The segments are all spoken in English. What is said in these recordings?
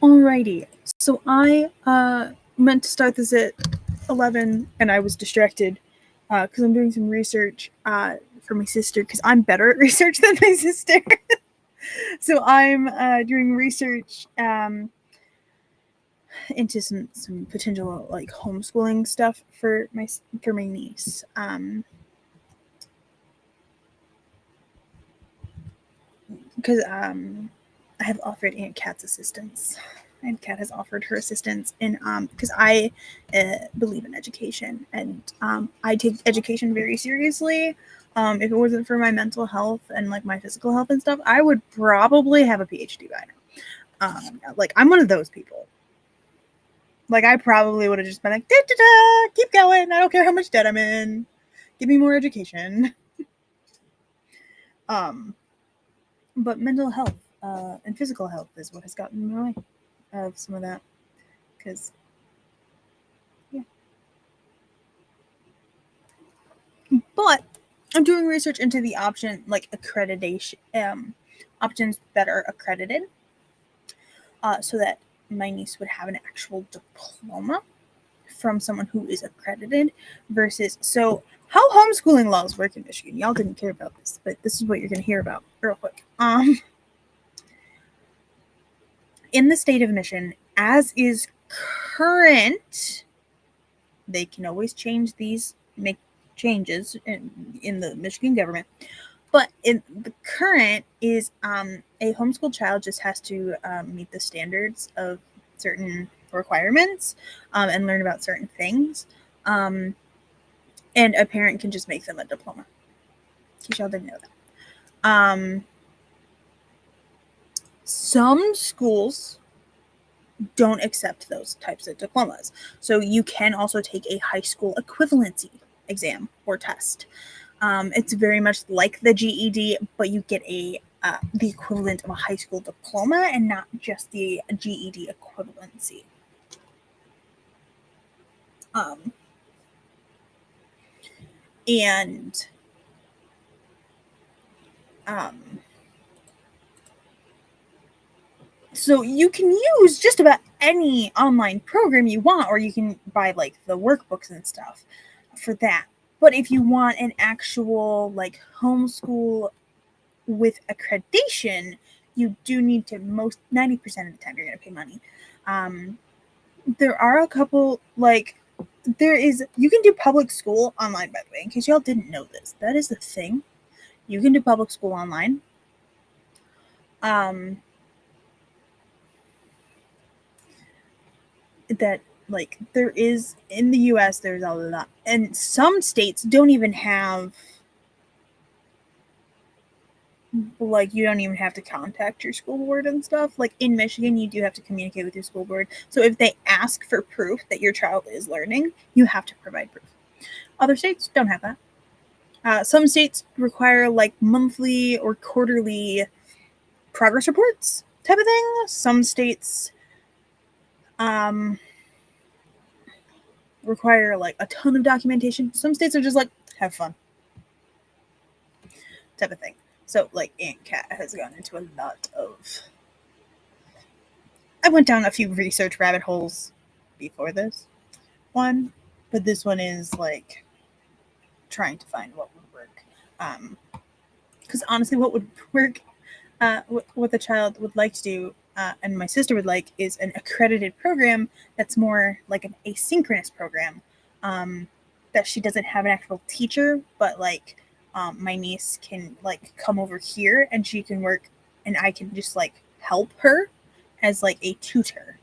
Alrighty. So I meant to start this at 11 and I was distracted because I'm doing some research for my sister because I'm better at research than my sister. So I'm doing research into some potential like homeschooling stuff for my niece. Because I have offered Aunt Kat's assistance. Aunt Kat has offered her assistance in because I believe in education and I take education very seriously. If it wasn't for my mental health and like my physical health and stuff, I would probably have a PhD by now. Like I'm one of those people. Like I probably would have just been like, da, da, da, keep going. I don't care how much debt I'm in. Give me more education. Um, but mental health and physical health is what has gotten in my way of some of that. Because, yeah. But I'm doing research into the option, like accreditation, options that are accredited, so that my niece would have an actual diploma from someone who is accredited versus so how homeschooling laws work in Michigan. Y'all didn't care about this, but this is what you're going to hear about real quick. In the state of Michigan, as is current, they can always change these, make changes in the Michigan government. But in the current is a homeschooled child just has to meet the standards of certain requirements and learn about certain things. And a parent can just make them a diploma. In case y'all didn't know that. Some schools don't accept those types of diplomas. So you can also take a high school equivalency exam or test. It's very much like the GED, but you get the equivalent of a high school diploma and not just the GED equivalency. And so you can use just about any online program you want, or you can buy like the workbooks and stuff for that. But if you want an actual like homeschool with accreditation, you do need to 90% of the time you're going to pay money. There are a couple like you can do public school online, by the way, in case y'all didn't know this. That is the thing. You can do public school online. That like there is in the US there's a lot, and some states don't even have like you don't even have to contact your school board and stuff. Like in Michigan, you do have to communicate with your school board. So if they ask for proof that your child is learning, you have to provide proof. Other states don't have that. Some states require like monthly or quarterly progress reports type of thing. Some states require like a ton of documentation. Some states are just like have fun type of thing. So like Aunt Kat has gone into a lot of. I went down a few research rabbit holes before this one, but this one is like trying to find what would work. Because honestly, what would work, what the child would like to do, and my sister would like, is an accredited program that's more like an asynchronous program. That she doesn't have an actual teacher, but like my niece can like come over here and she can work, and I can just like help her as like a tutor.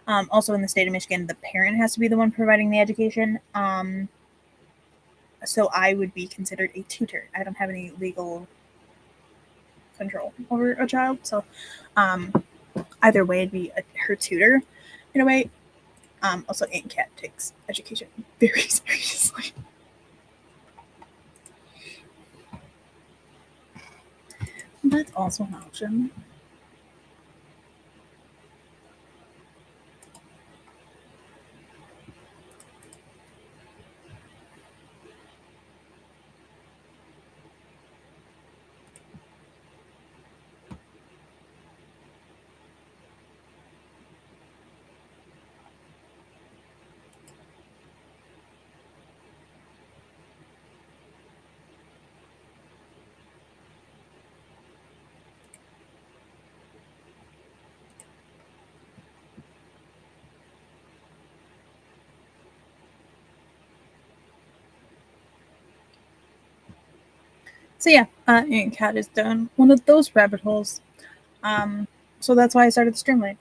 Also in the state of Michigan, the parent has to be the one providing the education. So I would be considered a tutor. I don't have any legal control over a child, so either way, it'd be her tutor in a way. Also, Aunt Kat takes education very seriously. That's also an option. So yeah, Aunt Cat is down one of those rabbit holes. So that's why I started the stream late.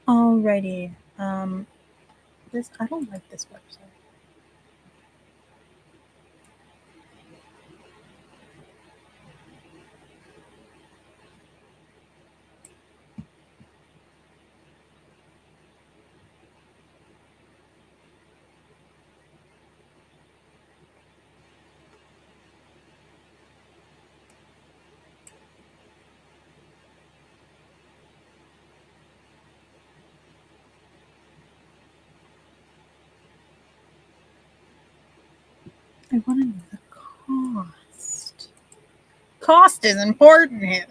Alrighty. This I don't like this website. I want to know the cost. Cost is important here.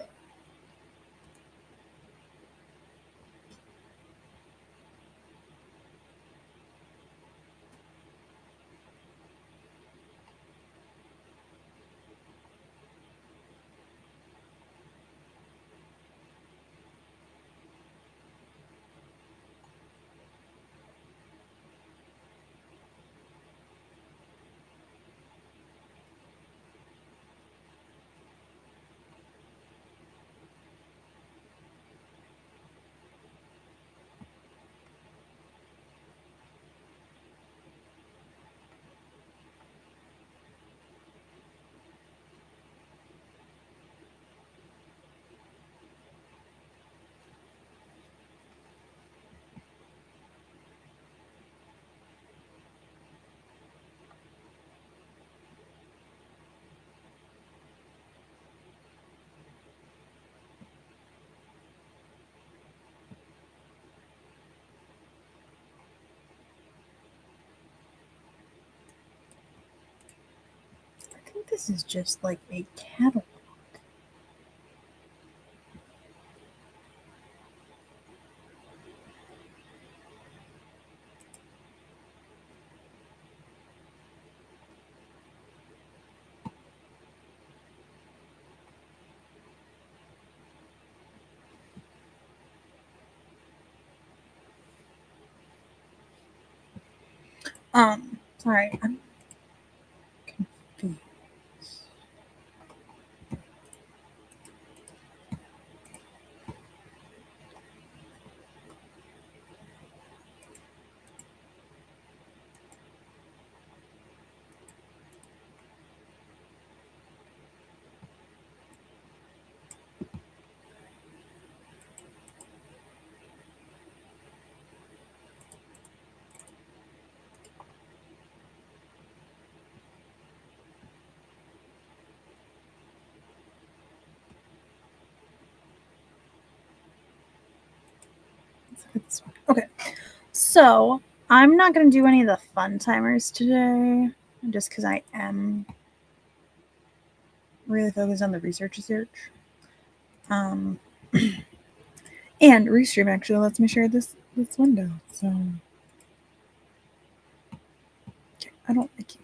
I think this is just like a catalog. Sorry, I'm confused. Let's look at this one. Okay, so I'm not going to do any of the fun timers today, just because I am really focused on the research. And Restream actually lets me share this window, so okay, I don't like you.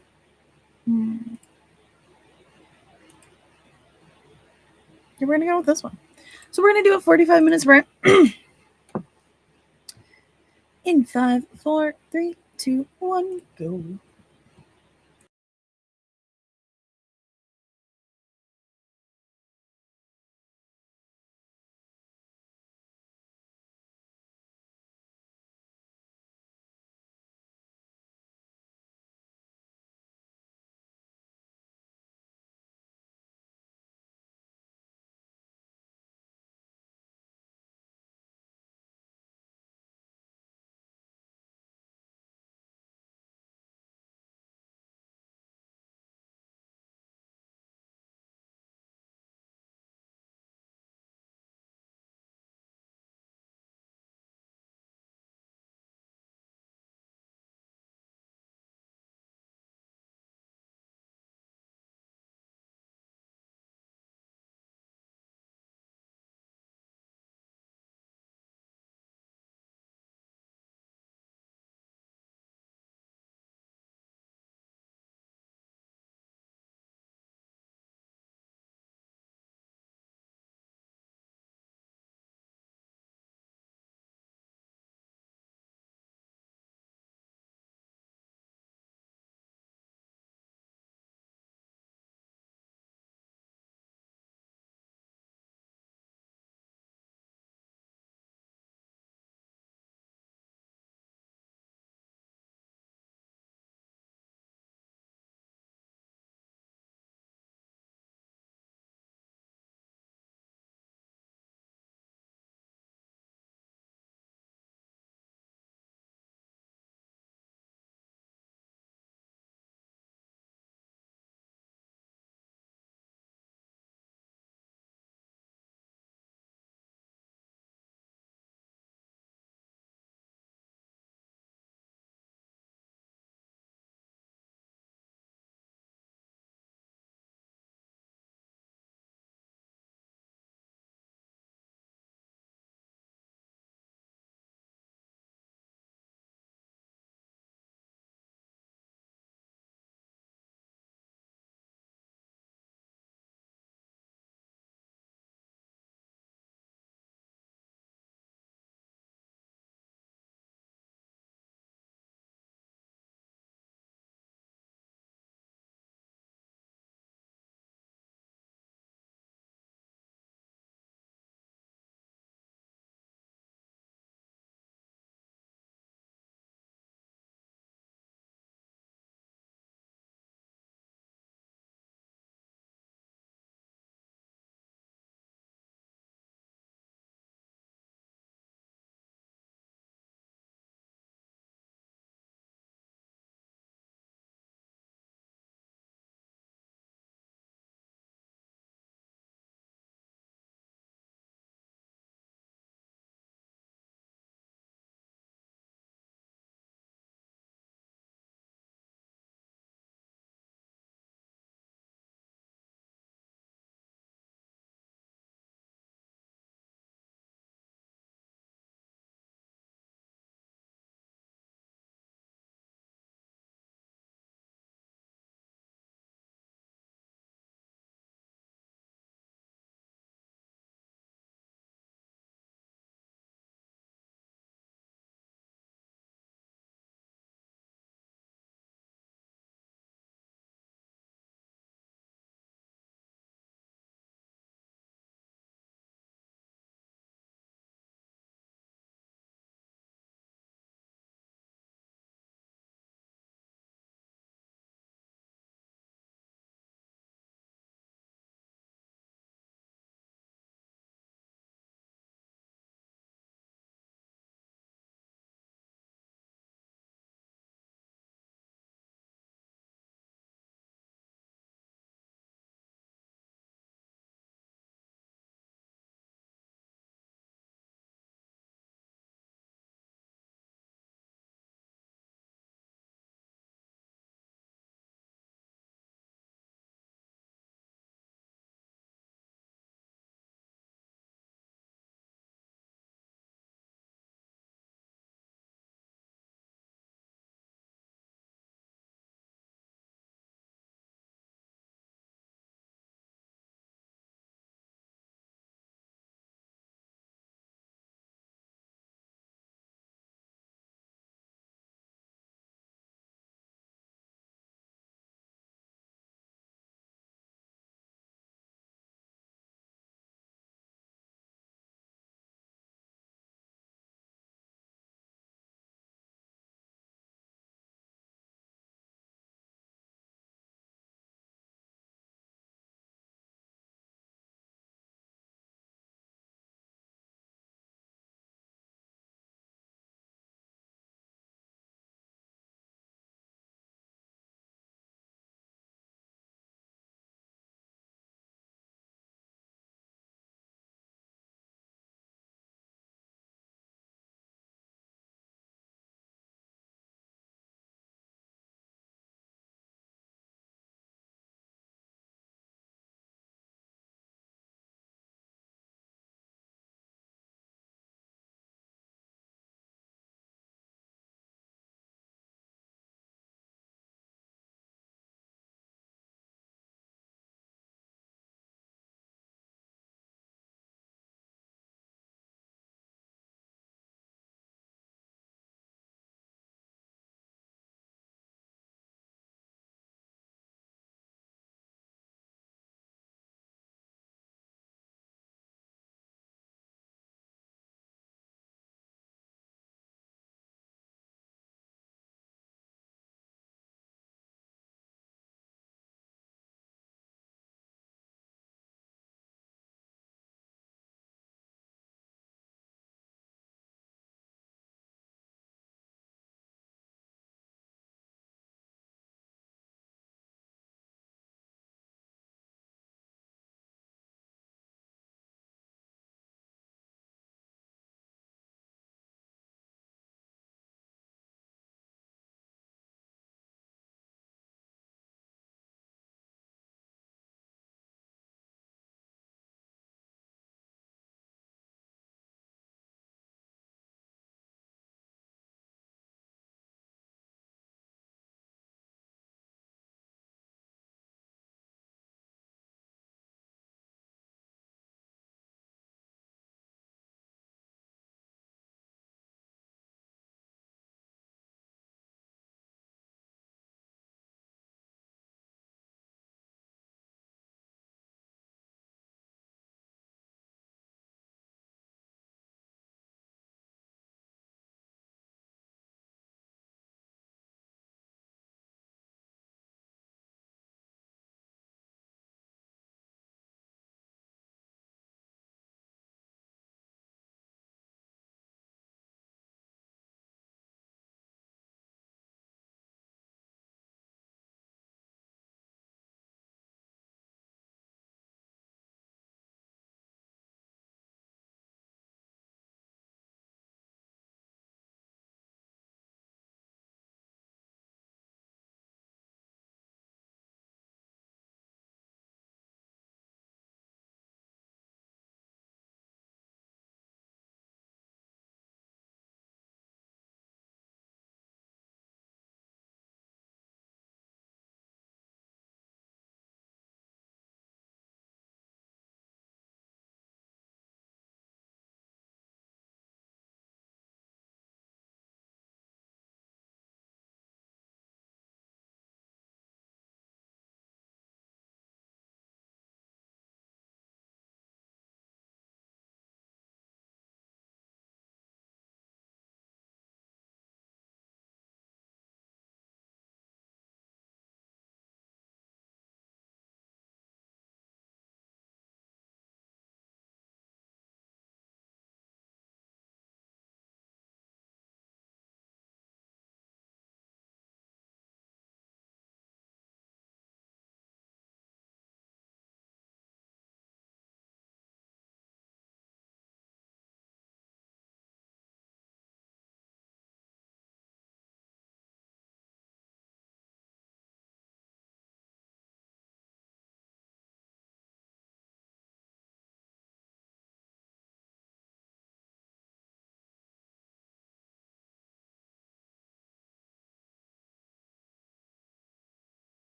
Yeah, we're gonna go with this one. So we're gonna do a 45 minutes rant. In 5, 4, 3, 2, 1, go.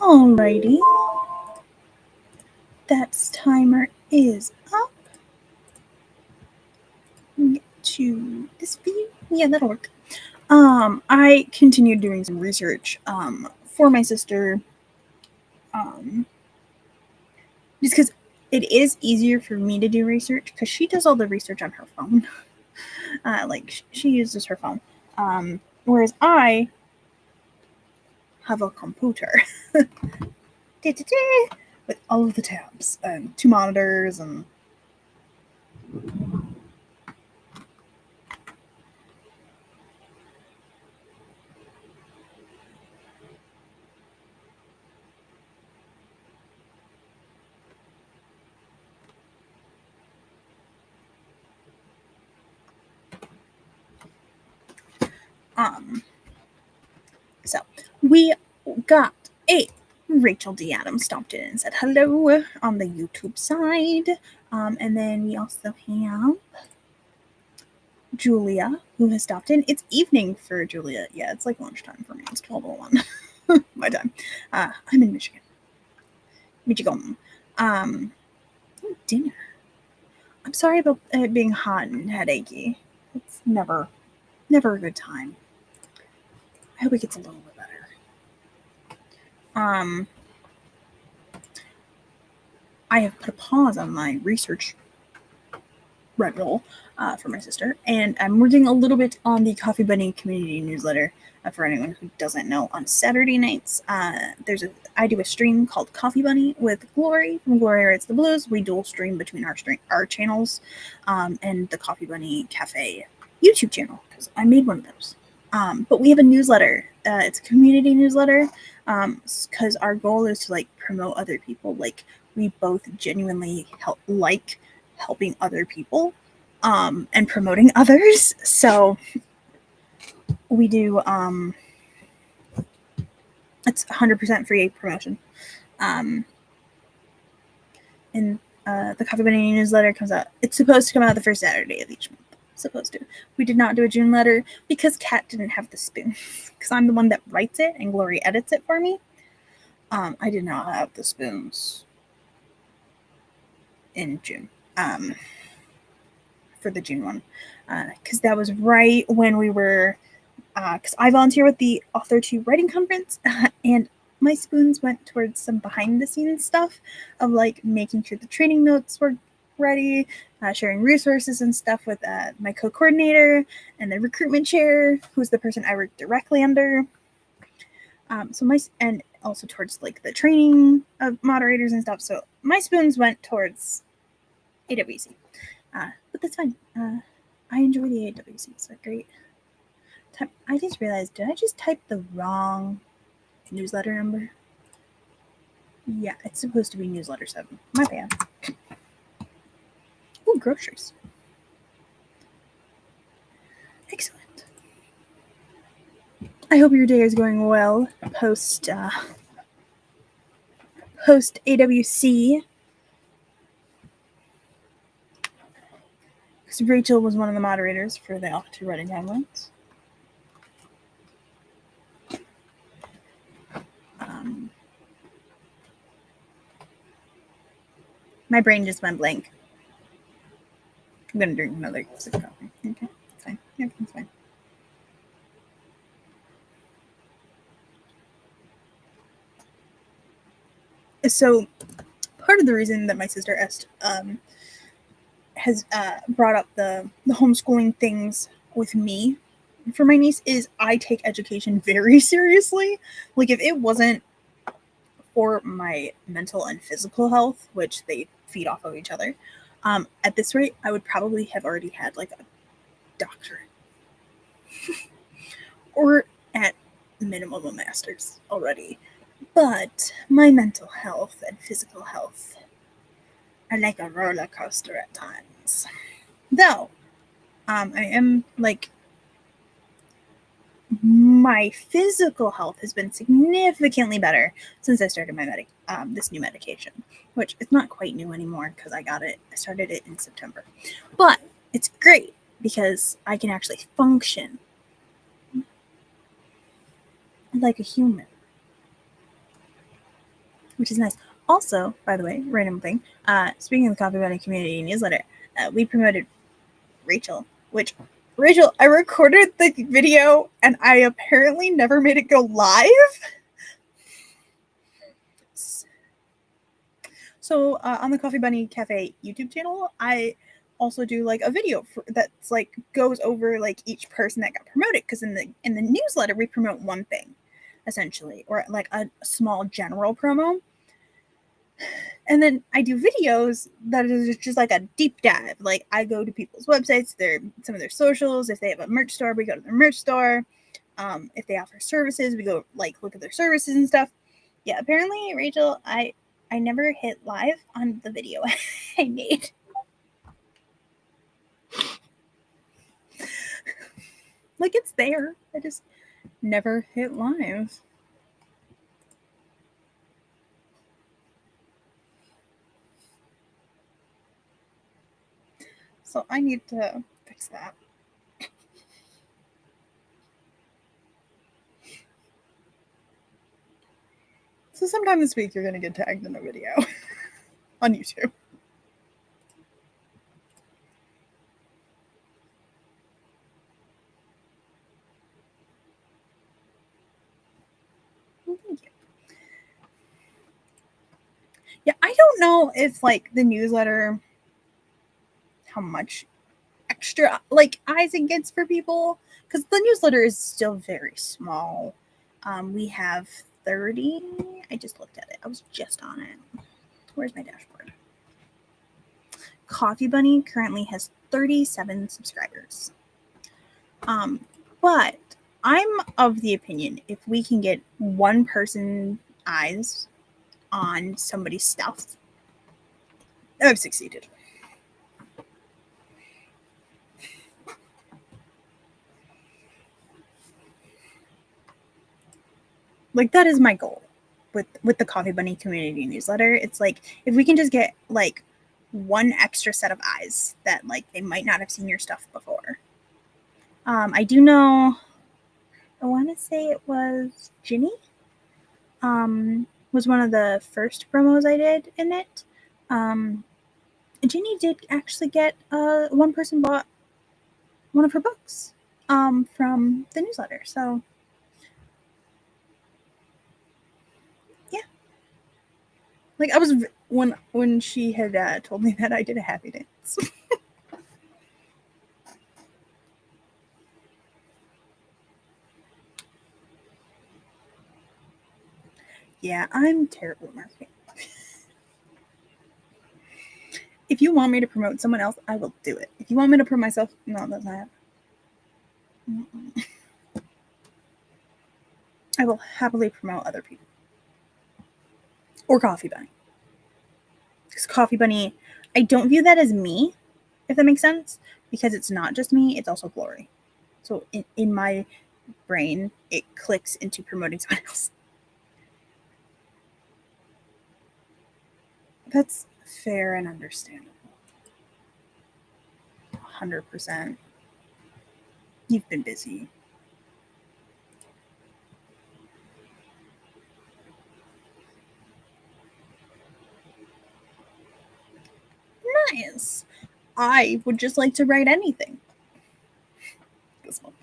Alrighty. That timer is up. Get to this view. Yeah, that'll work. I continued doing some research for my sister. Just because it is easier for me to do research because she does all the research on her phone. She uses her phone. Whereas I have a computer with all of the tabs and 2 monitors and so we got a Rachel D. Adams stopped in and said hello on the YouTube side. And then we also have Julia, who has stopped in. It's evening for Julia. Yeah, it's like lunchtime for me. It's 12:01 my time. I'm in Michigan. Dinner. I'm sorry about it being hot and headachy. It's never a good time. I hope it gets a little bit better. I have put a pause on my research red roll for my sister, and I'm working a little bit on the Coffee Bunny community newsletter. For anyone who doesn't know, on Saturday nights, I do a stream called Coffee Bunny with Glory from Glory Writes the Blues. We dual stream between our channels and the Coffee Bunny Cafe YouTube channel because I made one of those. But we have a newsletter. It's a community newsletter because our goal is to promote other people. We both genuinely like helping other people and promoting others. So we do it's 100% free promotion. And the Coffee Bunny newsletter comes out. It's supposed to come out the first Saturday of each month. Supposed to. We did not do a June letter because Kat didn't have the spoons. Because I'm the one that writes it and Glory edits it for me. I did not have the spoons in June for the June one. Because that was right when we were... Because I volunteer with the Author 2 Writing Conference, and my spoons went towards some behind-the-scenes stuff of making sure the training notes were ready, sharing resources and stuff with my co-coordinator and the recruitment chair, who's the person I work directly under. And also towards the training of moderators and stuff. So my spoons went towards AWC, but that's fine. I enjoy the AWC. It's great. I just realized, did I just type the wrong newsletter number? Yeah, it's supposed to be newsletter 7. My bad. Ooh, groceries. Excellent. I hope your day is going well post AWC. Because Rachel was one of the moderators for the Author 2 Writing Conference. My brain just went blank. I'm going to drink another sip of coffee. Okay, it's fine. Everything's fine. So, part of the reason that my sister Est has brought up the homeschooling things with me for my niece is I take education very seriously. If it wasn't for my mental and physical health, which they feed off of each other, at this rate, I would probably have already had a doctorate or at minimum a master's already. But my mental health and physical health are like a roller coaster at times. Though, I am my physical health has been significantly better since I started my this new medication, which it's not quite new anymore because I started it in September. But it's great because I can actually function like a human. which is nice. Also, by the way, random thing, speaking of the Coffee Bunny community newsletter, we promoted Rachel, which Rachel, I recorded the video and I apparently never made it go live. So on the Coffee Bunny Cafe YouTube channel, I also do like a video that's like goes over like each person that got promoted, because in the newsletter we promote one thing essentially, or like a small general promo. And then I do videos that is just like a deep dive. Like I go to people's websites, some of their socials. If they have a merch store, we go to their merch store. If they offer services, we go like look at their services and stuff. Yeah, apparently, Rachel, I never hit live on the video I made. Like it's there. I just never hit live. So I need to fix that. So sometime this week you're going to get tagged in a video on YouTube. Well, thank you. Yeah, I don't know if like the newsletter, how much extra like eyes it gets for people, because the newsletter is still very small. We have 30. I just looked at it. I was just on it. Where's my dashboard? Coffee Bunny currently has 37 subscribers. But I'm of the opinion if we can get one person eyes on somebody's stuff, I've succeeded. Like that is my goal with the Coffee Bunny community newsletter. It's like if we can just get like one extra set of eyes that like they might not have seen your stuff before. I do know, I want to say it was Ginny was one of the first promos I did in it. Ginny did actually get one person bought one of her books from the newsletter. So yeah, like I was when she had told me that, I did a happy dance. Yeah, I'm terrible at marketing. If you want me to promote someone else, I will do it. If you want me to promote myself, no, that's not happening. I will happily promote other people. Or Coffee Bunny. Because Coffee Bunny, I don't view that as me, if that makes sense, because it's not just me, it's also Glory. So in my brain, it clicks into promoting someone else. That's fair and understandable. 100%. You've been busy. Nice. I would just like to write anything this month.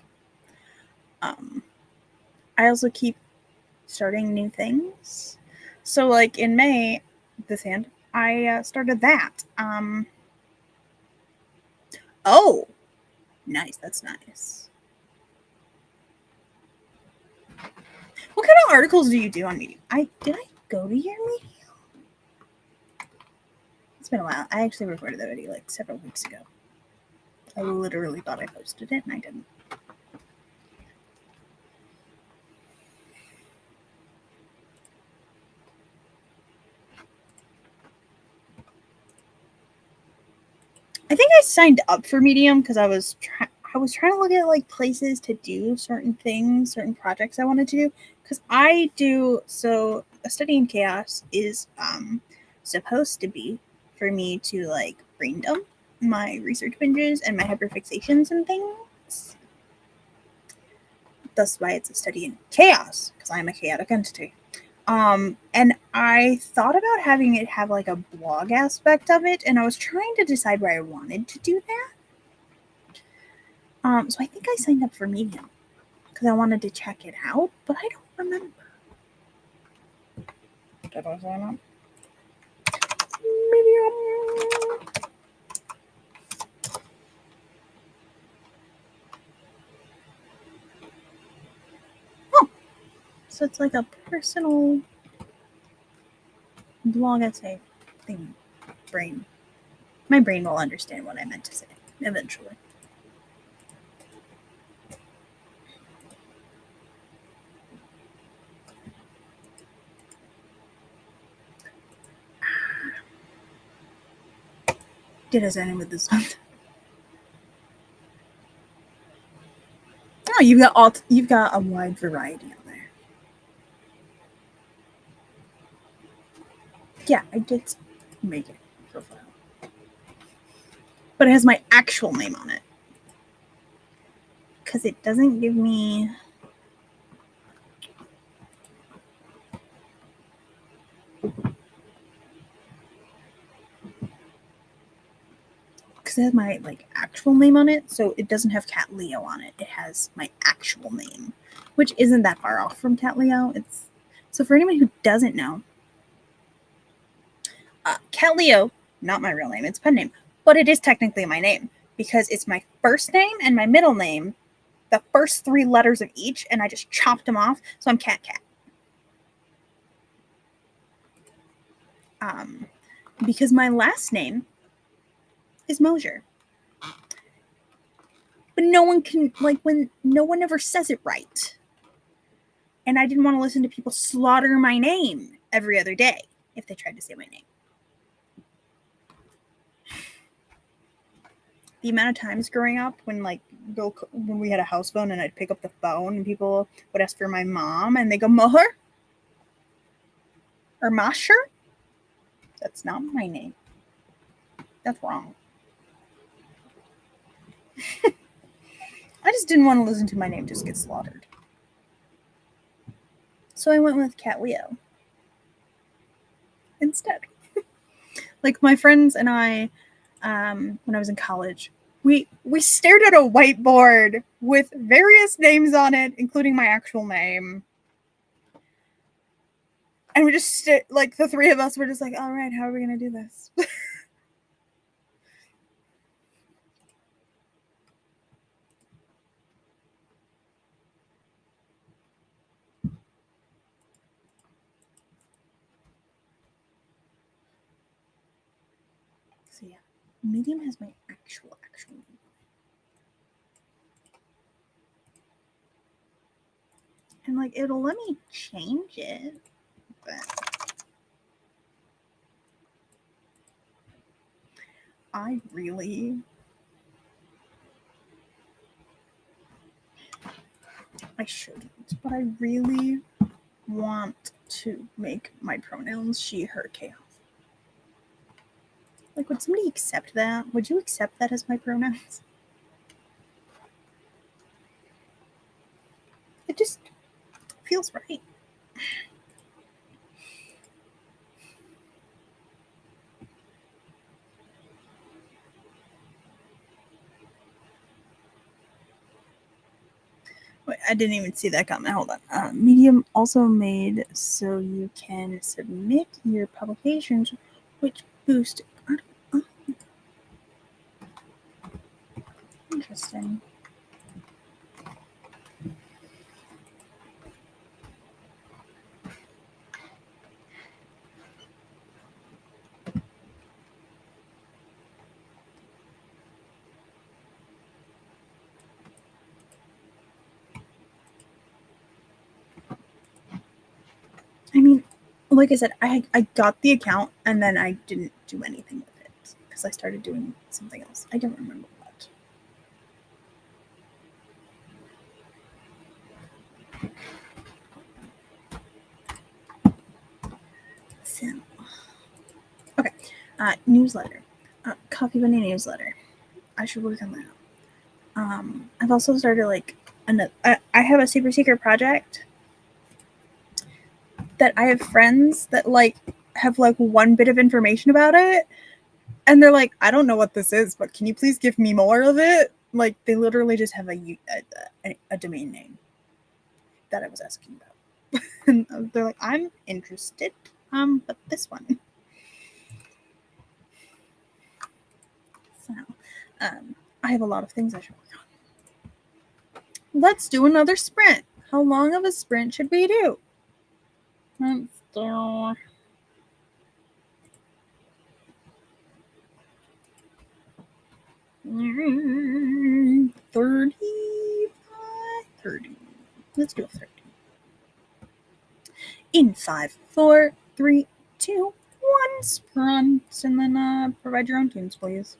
I also keep starting new things. So, like in May, this hand, I started that. Oh, nice. That's nice. What kind of articles do you do on Medium? Did I go to your Medium? It's been a while. I actually recorded that video like several weeks ago. I literally thought I posted it and I didn't. I think I signed up for Medium because I was trying to look at like places to do certain things, certain projects I wanted to do. Because I do, so a study in chaos is supposed to be for me to like brain dump my research binges and my hyperfixations and things. That's why it's a study in chaos, because I'm a chaotic entity. And I thought about having it have like a blog aspect of it, and I was trying to decide where I wanted to do that. So I think I signed up for Medium because I wanted to check it out, but I don't remember. Did I sign up? Medium. Oh, so it's like a personal blog essay thing. Brain. My brain will understand what I meant to say eventually. Did I sign in with this one? Oh, you've got a wide variety on there. Yeah, I did make it profile, but it has my actual name on it because it doesn't give me. Because it has my like actual name on it, so it doesn't have Cat Leo on it. It has my actual name, which isn't that far off from Cat Leo. It's so for anyone who doesn't know, Cat Leo, not my real name. It's pen name, but it is technically my name because it's my first name and my middle name, the first 3 letters of each, and I just chopped them off. So I'm Cat Cat. Because my last name is Mosier. But no one can, like, when no one ever says it right. And I didn't want to listen to people slaughter my name every other day if they tried to say my name. The amount of times growing up when we had a house phone and I'd pick up the phone and people would ask for my mom and they go, Moher? Or Masher? That's not my name. That's wrong. I just didn't want to listen to my name just get slaughtered. So I went with Cat Leo instead. Like my friends and I, when I was in college, we stared at a whiteboard with various names on it, including my actual name. And we just like the 3 of us were just like, all right, how are we going to do this? So yeah, Medium has my actual name. And like it'll let me change it, but I shouldn't, but I really want to make my pronouns she, her, chaos. Like, would somebody accept that? Would you accept that as my pronouns? It just feels right. Wait, I didn't even see that comment. Hold on. Medium also made so you can submit your publications, which boost. Oh. Interesting. I mean, like I said, I got the account and then I didn't do anything with it because I started doing something else. I don't remember what. So, okay, newsletter, Coffee Bunny newsletter. I should work on that. I've also started like I have a super secret project that I have friends that like have like one bit of information about it, and they're like, I don't know what this is, but can you please give me more of it? Like they literally just have a domain name that I was asking about, and they're like, I'm interested, but this one. So, I have a lot of things I should work on. Let's do another sprint. How long of a sprint should we do? Let's do 30. Let's do a 30. In 5, 4, 3, 2, 1, sprint, and then provide your own tunes, please.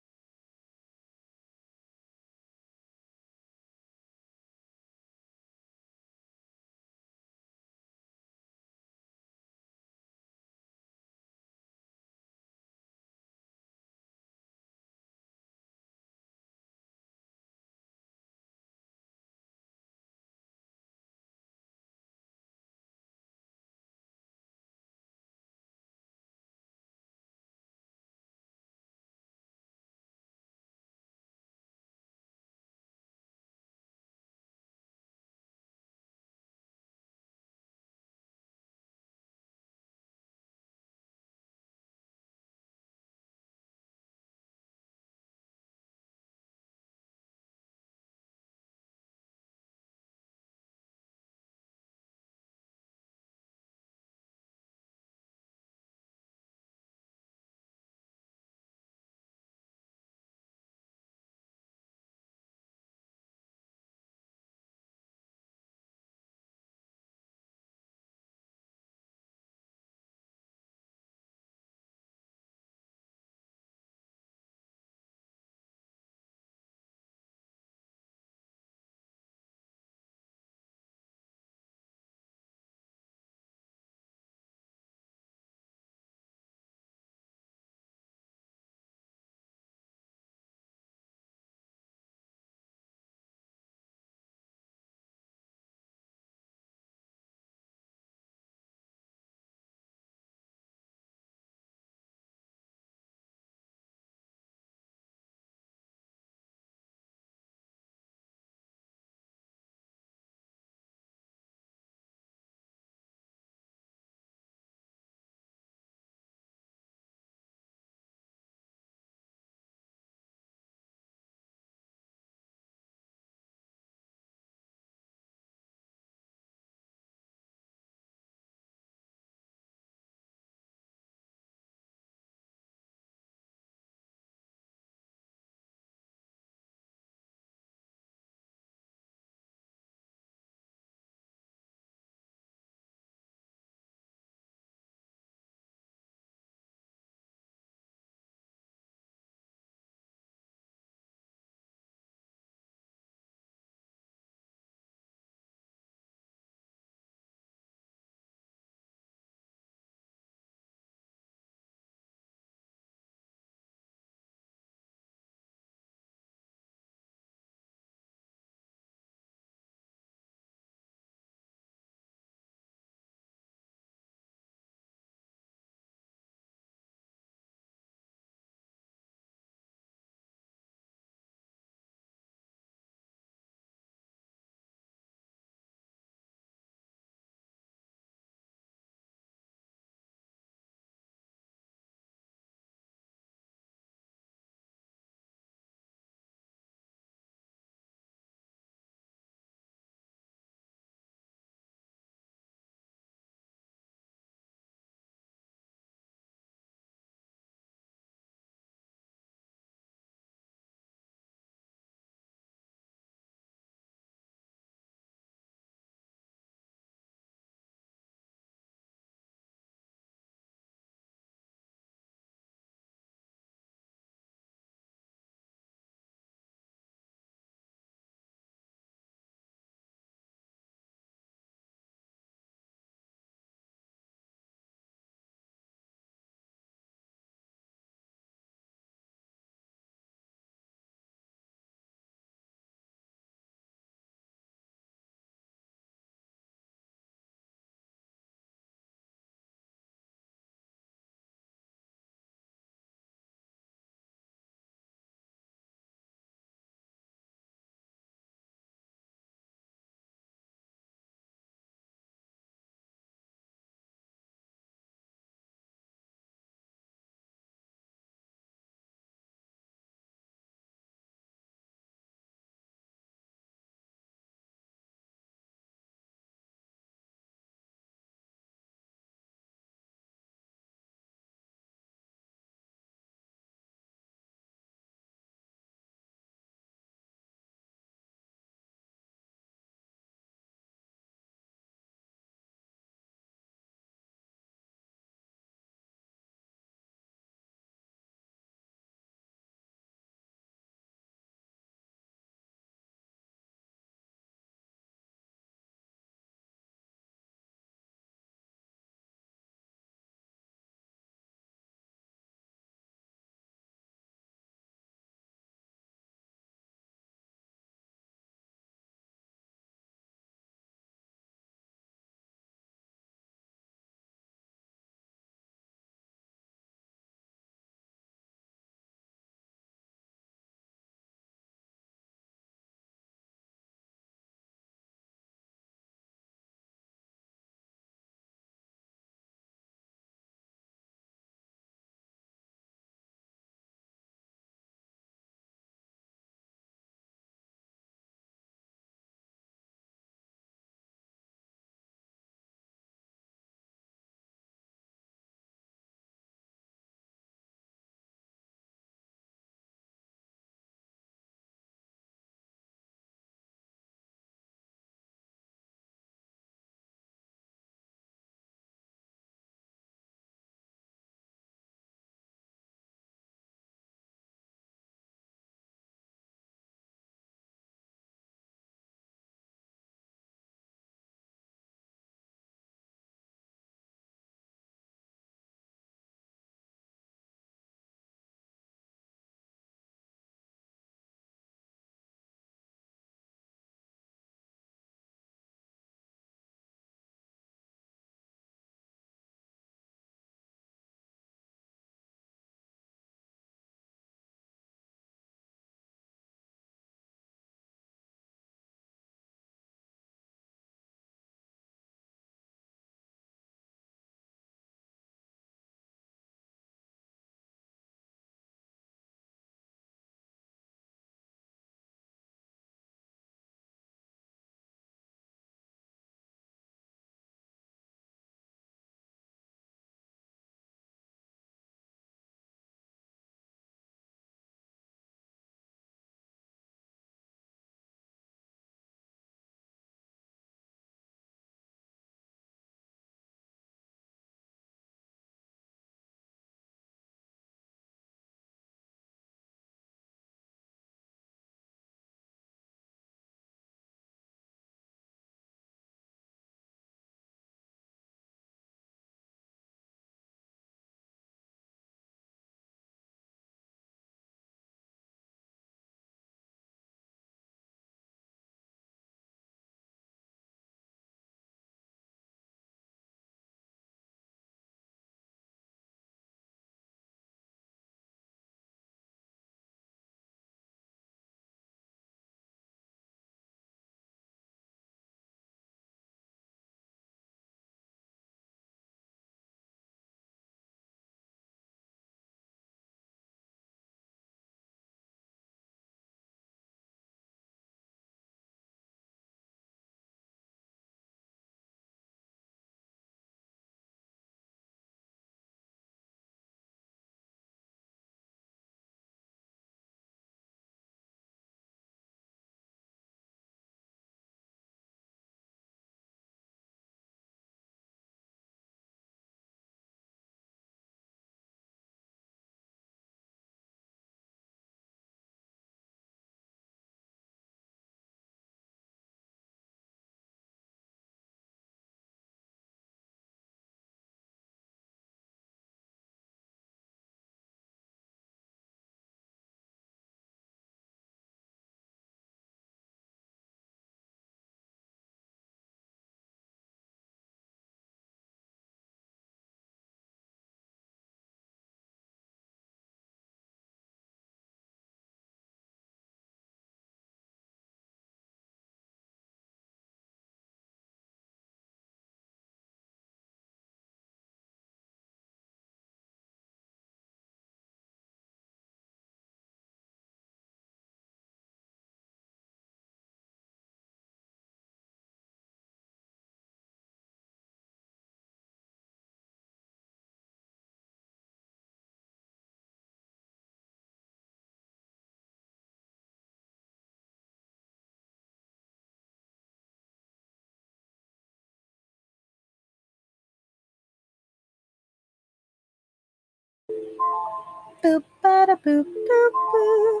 Boop, bada, boop, boop, boop.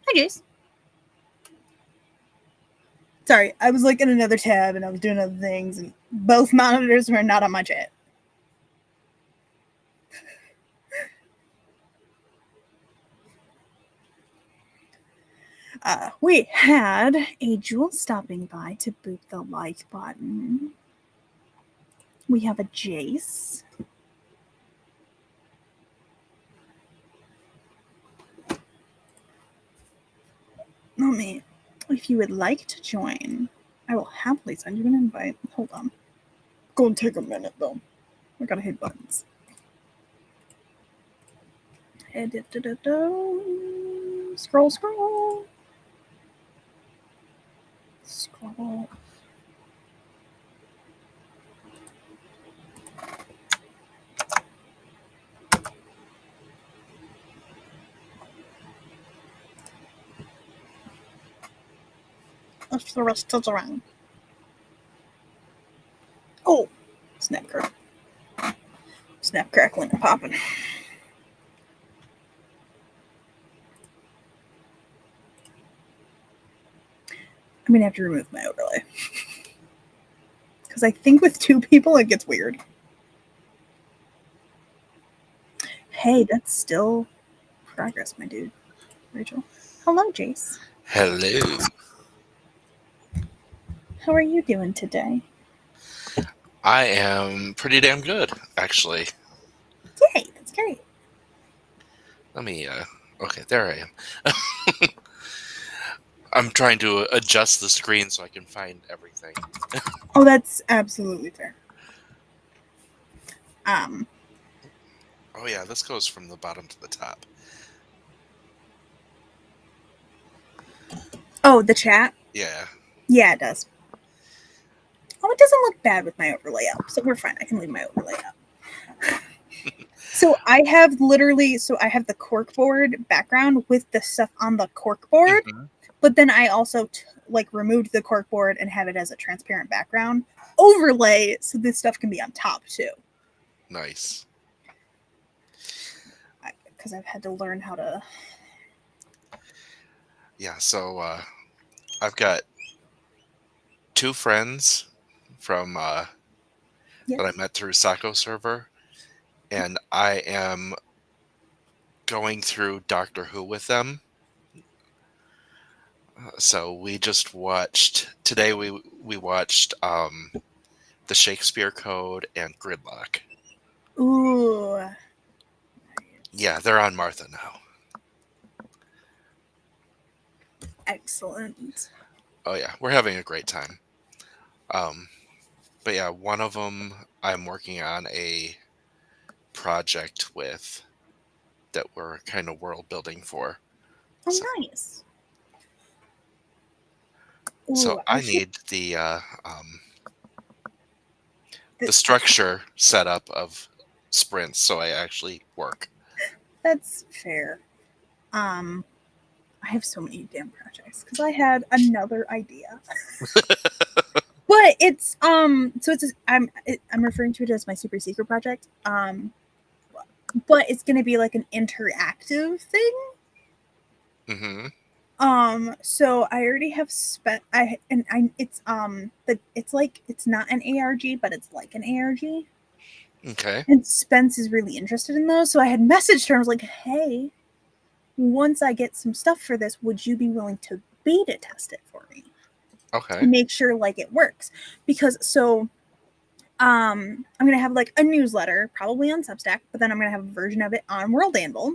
Hi, Jace. Sorry, I was like in another tab and I was doing other things, and both monitors were not on my chat. We had a Jewel stopping by to boot the like button. We have a Jace. Mommy, if you would like to join, I will happily send you an invite. Hold on. Gonna take a minute though. I gotta hit buttons. Scroll, scroll. Scroll. If the rest is around. Oh, snap crack. Snap crackling and popping. I'm gonna have to remove my overlay. Because I think with two people it gets weird. Hey, that's still progress, my dude. Rachel. Hello, Jace. Hello. How are you doing today? I am pretty damn good, actually. Yay, that's great. Let me, okay, there I am. I'm trying to adjust the screen so I can find everything. Oh, that's absolutely fair. Oh yeah, this goes from the bottom to the top. Oh, the chat? Yeah. Yeah, it does. Oh, it doesn't look bad with my overlay up, so we're fine. I can leave my overlay up. So I have the corkboard background with the stuff on the corkboard, but then I also removed the corkboard and have it as a transparent background overlay, so this stuff can be on top too. Nice. Because I've had to learn how to. Yeah, so I've got two friends from Yes. that I met through Sako server, and I am going through Doctor Who with them. So we just watched today. We watched the Shakespeare Code and Gridlock. Ooh. Yeah, they're on Martha now. Excellent. Oh yeah, we're having a great time. But yeah, one of them I'm working on a project with that we're kind of world building for. Oh, So, nice. so Ooh, I need the structure set up of sprints so I actually work. That's fair. I have so many damn projects because I had another idea. But it's so it's I'm referring to it as my super secret project. But it's gonna be like an interactive thing. So I already have spent it's it's not an ARG, but it's like an ARG. Okay. And Spence is really interested in those, so I had messaged her. I was like, "Hey, once I get some stuff for this, would you be willing to beta test it for me Okay. to make sure like it works?" Because I'm gonna have like a newsletter, probably on Substack, but then I'm gonna have a version of it on World Anvil.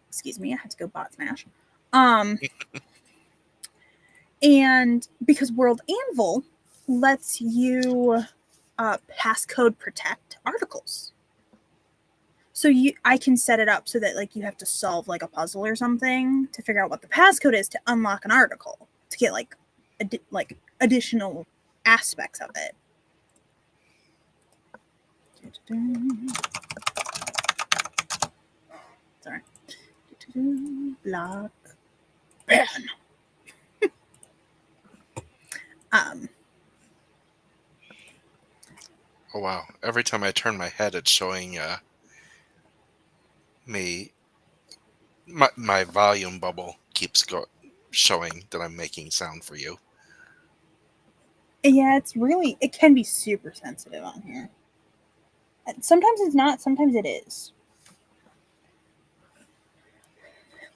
Excuse me, I had to go bot smash. And because World Anvil lets you passcode protect articles. So I can set it up so that like you have to solve like a puzzle or something to figure out what the passcode is to unlock an article to get like additional aspects of it. Sorry. Block ban. Oh wow! Every time I turn my head, it's showing me my volume bubble keeps showing that I'm making sound for you. Yeah, it can be super sensitive on here. Sometimes it's not, sometimes it is.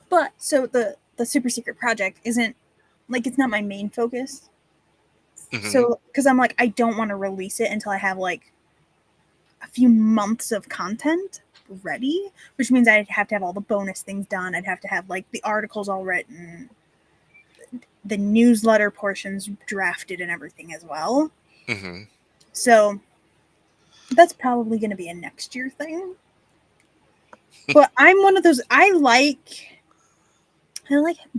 But so the super secret project isn't like, it's not my main focus. Hmm. So because I'm like, I don't want to release it until I have like a few months of content ready, which means I'd have to have all the bonus things done. I'd have to have like the articles all written, the newsletter portions drafted and everything as well. Hmm. So that's probably going to be a next year thing. But I'm one of those, I like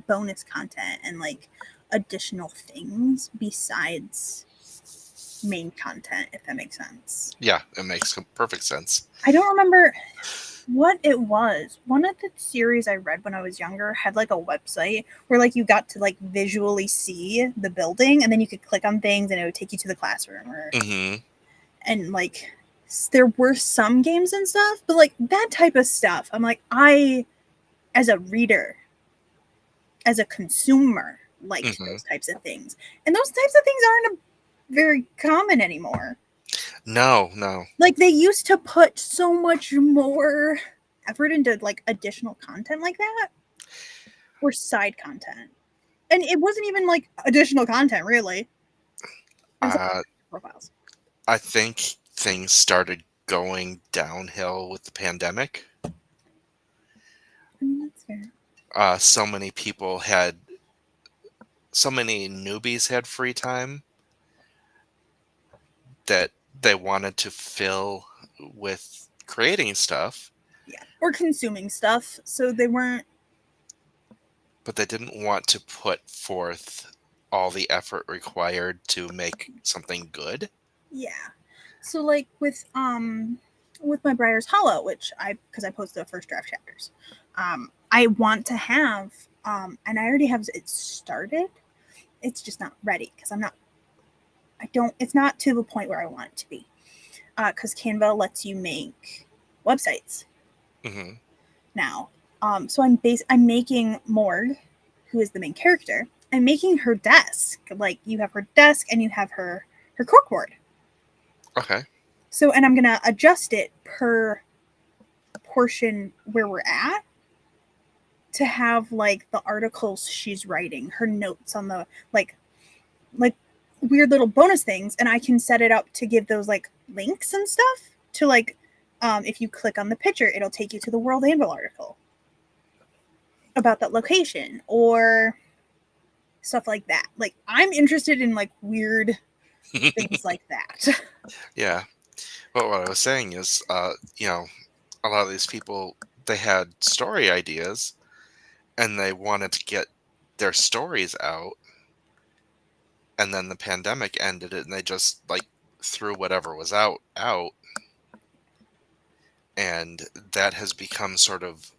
bonus content and like additional things besides main content, if that makes sense. Yeah, it makes perfect sense. I don't remember what it was. One of the series I read when I was younger had like a website where like you got to like visually see the building and then you could click on things and it would take you to the classroom or Hmm. and like there were some games and stuff, but like that type of stuff, I'm like, I as a reader, as a consumer, liked Hmm. those types of things. And those types of things aren't very common anymore. No, no. Like they used to put so much more effort into like additional content like that or side content. And it wasn't even like additional content really. It was like Uh, profiles. I think things started going downhill with the pandemic. I mean, that's fair. So many people so many newbies had free time that they wanted to fill with creating stuff, Yeah. Or consuming stuff. So they weren't, but they didn't want to put forth all the effort required to make something good. yeah. So like with my Briar's Hollow, which because I posted the first draft chapters, I want to have and I already have it started. It's just not ready because I don't. It's not to the point where I want it to be. Because Canva lets you make websites Hmm. now. So I'm making Morg, who is the main character. I'm making her desk. Like you have her desk and you have her corkboard. Okay. So and I'm gonna adjust it per portion where we're at to have like the articles she's writing, her notes on the like weird little bonus things, and I can set it up to give those like links and stuff to like if you click on the picture, it'll take you to the World Anvil article about that location or stuff like that. Like I'm interested in like weird things like that. Yeah. But what I was saying is, a lot of these people, they had story ideas and they wanted to get their stories out, and then the pandemic ended and they just like threw whatever was out, and that has become sort of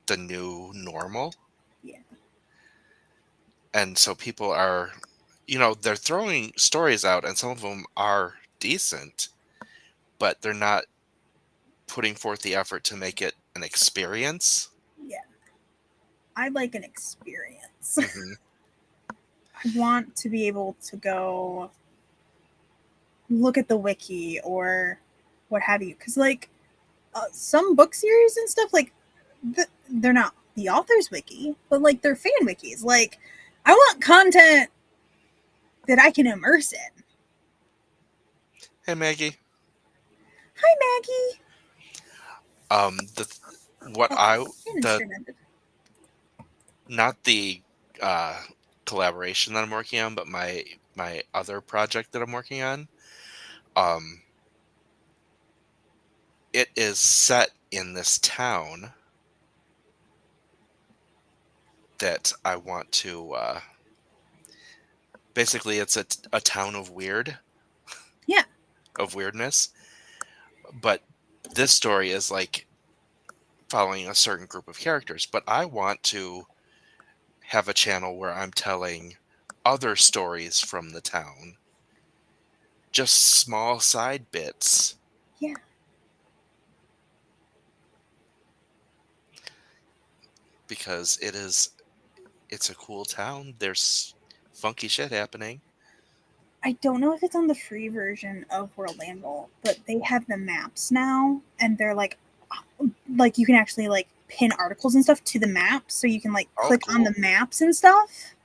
the new normal. Yeah. And so people are, they're throwing stories out and some of them are decent, but they're not putting forth the effort to make it an experience. Yeah. I like an experience. Hmm. I want to be able to go look at the wiki or what have you. Because, like, some book series and stuff, like, they're not the author's wiki, but, like, they're fan wikis. Like, I want content that I can immerse in. Hey, Maggie. Hi, Maggie. The what Oh, I and the instrumented. not the uh collaboration that I'm working on, but my other project that I'm working on. Um, it is set in this town that I want to. Basically, it's a town Yeah. of weirdness, but this story is like following a certain group of characters. But I want to have a channel where I'm telling other stories from the town, just small side bits. Yeah. because it's a cool town. There's funky shit happening. I don't know if it's on the free version of World Anvil, but they have the maps now, and they're like you can actually like pin articles and stuff to the map, so you can like Oh, click on cool. the maps and stuff.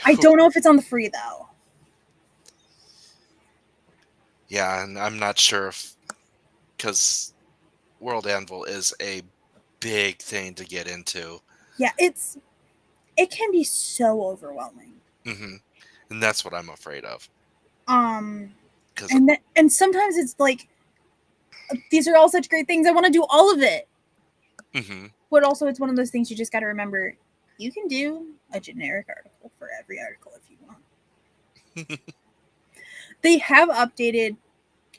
I Whew. don't know if it's on the free though. Yeah, and I'm not sure if because World Anvil is a big thing to get into. Yeah, it can be so overwhelming. Hmm. And that's what I'm afraid of. Um, Because, and sometimes it's like these are all such great things. I want to do all of it, hmm but also it's one of those things you just got to remember. You can do a generic article for every article if you want. They have updated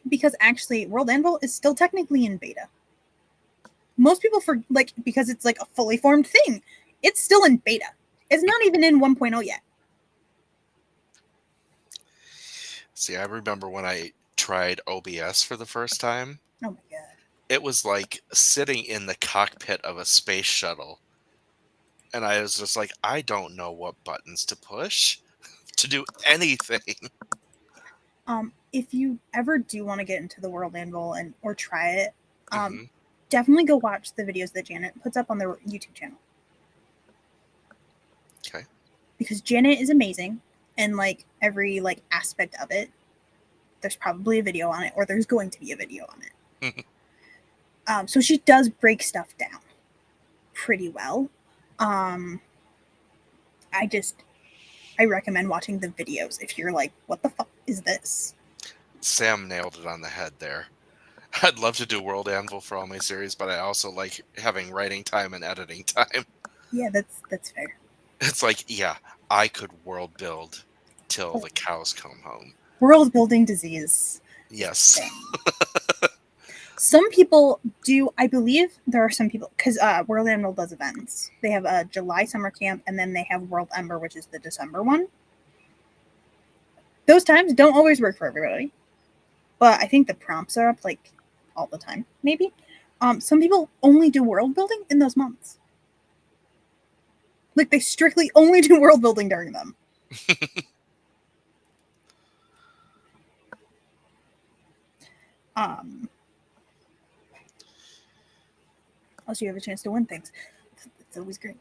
because actually World Anvil is still technically in beta. Most people for like because it's like a fully formed thing. It's still in beta. It's not even in 1.0 yet. see, I remember when I tried OBS for the first time, Oh my god. it was like sitting in the cockpit of a space shuttle. And I was just like, I don't know what buttons to push to do anything. If you ever do want to get into the World Anvil and or try it, um, Hmm. definitely go watch the videos that Janet puts up on their YouTube channel Okay. because Janet is amazing and like every like aspect of it. There's probably a video on it, or there's going to be a video on it. So she does break stuff down pretty well. Um, I just I recommend watching the videos if you're like, what the fuck is this? Sam nailed it on the head there. I'd love to do World Anvil for all my series, but I also like having writing time and editing time. Yeah, that's fair. It's like, yeah, I could world build till the cows come home. World building disease is Yes. a thing. Some people do. I believe there are some people because World Emerald does events. They have a July summer camp, and then they have World Ember, which is the December one. Those times don't always work for everybody, but I think the prompts are up like all the time. Maybe some people only do world building in those months. Like they strictly only do world building during them. Um, Also, you have a chance to win things. It's always great.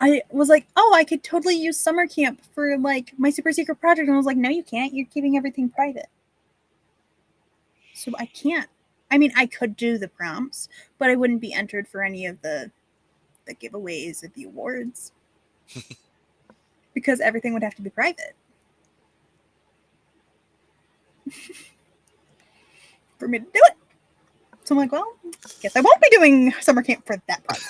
I was like, oh, I could totally use summer camp for like my super secret project. And I was like, no, you can't. You're keeping everything private. So I can't. I mean, I could do the prompts, but I wouldn't be entered for any of the giveaways or the awards because everything would have to be private for me to do it. So I'm like, well, guess I won't be doing summer camp for that project.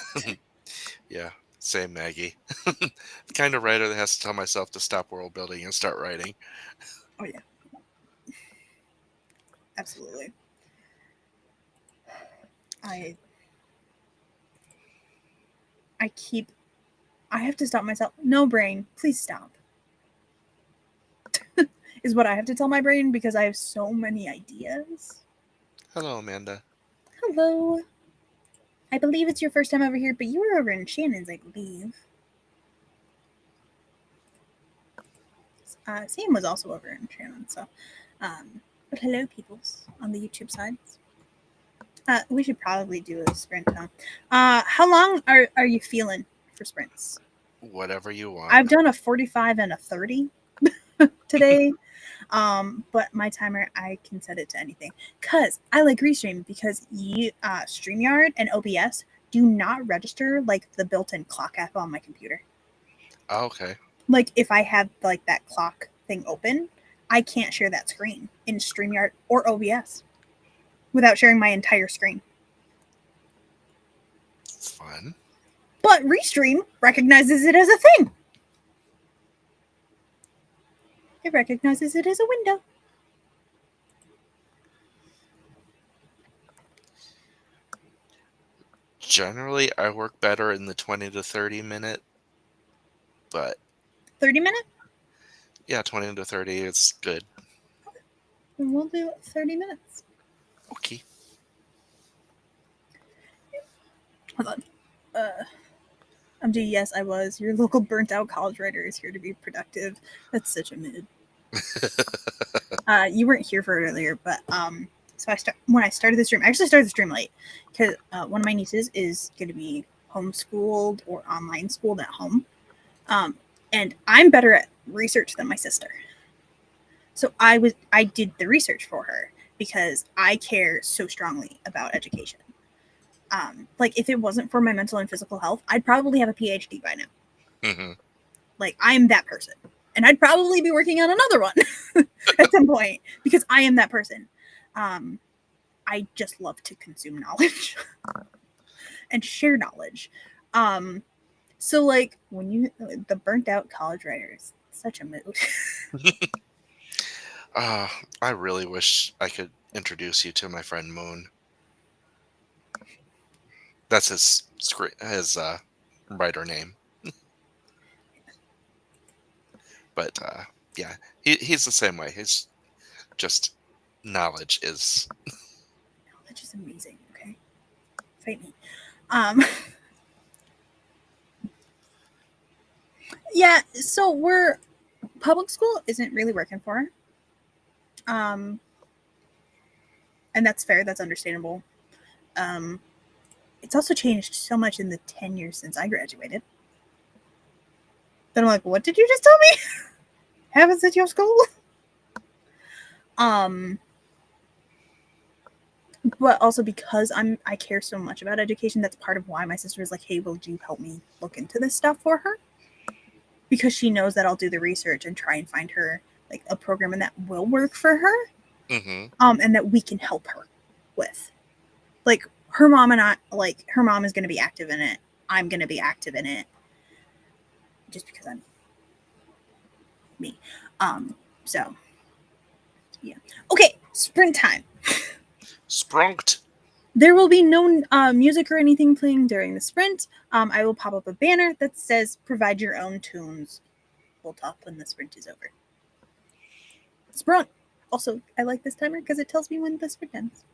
Yeah, same Maggie. The kind of writer that has to tell myself to stop world building and start writing. Oh yeah, absolutely. I I keep I have to stop myself. No brain, please stop. Is what I have to tell my brain because I have so many ideas. Hello, Amanda. Hello. I believe it's your first time over here, but you were over in Shannon's, I believe. Sam was also over in Shannon, so. But hello, peoples on the YouTube sides. We should probably do a sprint, huh? How long are you feeling for sprints? Whatever you want. I've done a 45 and a 30 today. But my timer, I can set it to anything because I like Restream because StreamYard and OBS do not register like the built-in clock app on my computer. Oh, okay. Like if I have like that clock thing open, I can't share that screen in StreamYard or OBS without sharing my entire screen. Fun. But Restream recognizes it as a thing. It recognizes it as a window. Generally, I work better in the 20 to 30 minute, but 30 minutes? yeah, 20 to 30 is good. And we'll do 30 minutes. Okay. Hold on. Yes, I was. Your local burnt out college writer is here to be productive. That's such a mid. You weren't here for it earlier, but so when I started the stream, I actually started the stream late because one of my nieces is going to be homeschooled or online schooled at home, and I'm better at research than my sister. So I did the research for her because I care so strongly about education. Like if it wasn't for my mental and physical health, I'd probably have a PhD by now. Mm-hmm. Like I'm that person, and I'd probably be working on another one at some point because I am that person. I just love to consume knowledge and share knowledge. So like when you the burnt out college writers, such a mood. I really wish I could introduce you to my friend Moon. That's his writer name. But yeah, he's the same way. He's just knowledge is. Knowledge is amazing. Okay, fight me. Um, yeah. So we're public school isn't really working for her. And that's fair. That's understandable. Um, it's also changed so much in the 10 years since I graduated. Then I'm like, what did you just tell me? Happens at your school? Um, but also because I care so much about education, that's part of why my sister was like, hey, will you help me look into this stuff for her? Because she knows that I'll do the research and try and find her like a program and that will work for her. Mm-hmm. And that we can help her with. Like her mom and I, like her mom is going to be active in it. I'm going to be active in it just because I'm me. So yeah. Okay, sprint time. Sprunked. There will be no music or anything playing during the sprint. I will pop up a banner that says provide your own tunes. We'll talk when the sprint is over. Sprint. Also, I like this timer because it tells me when the sprint ends.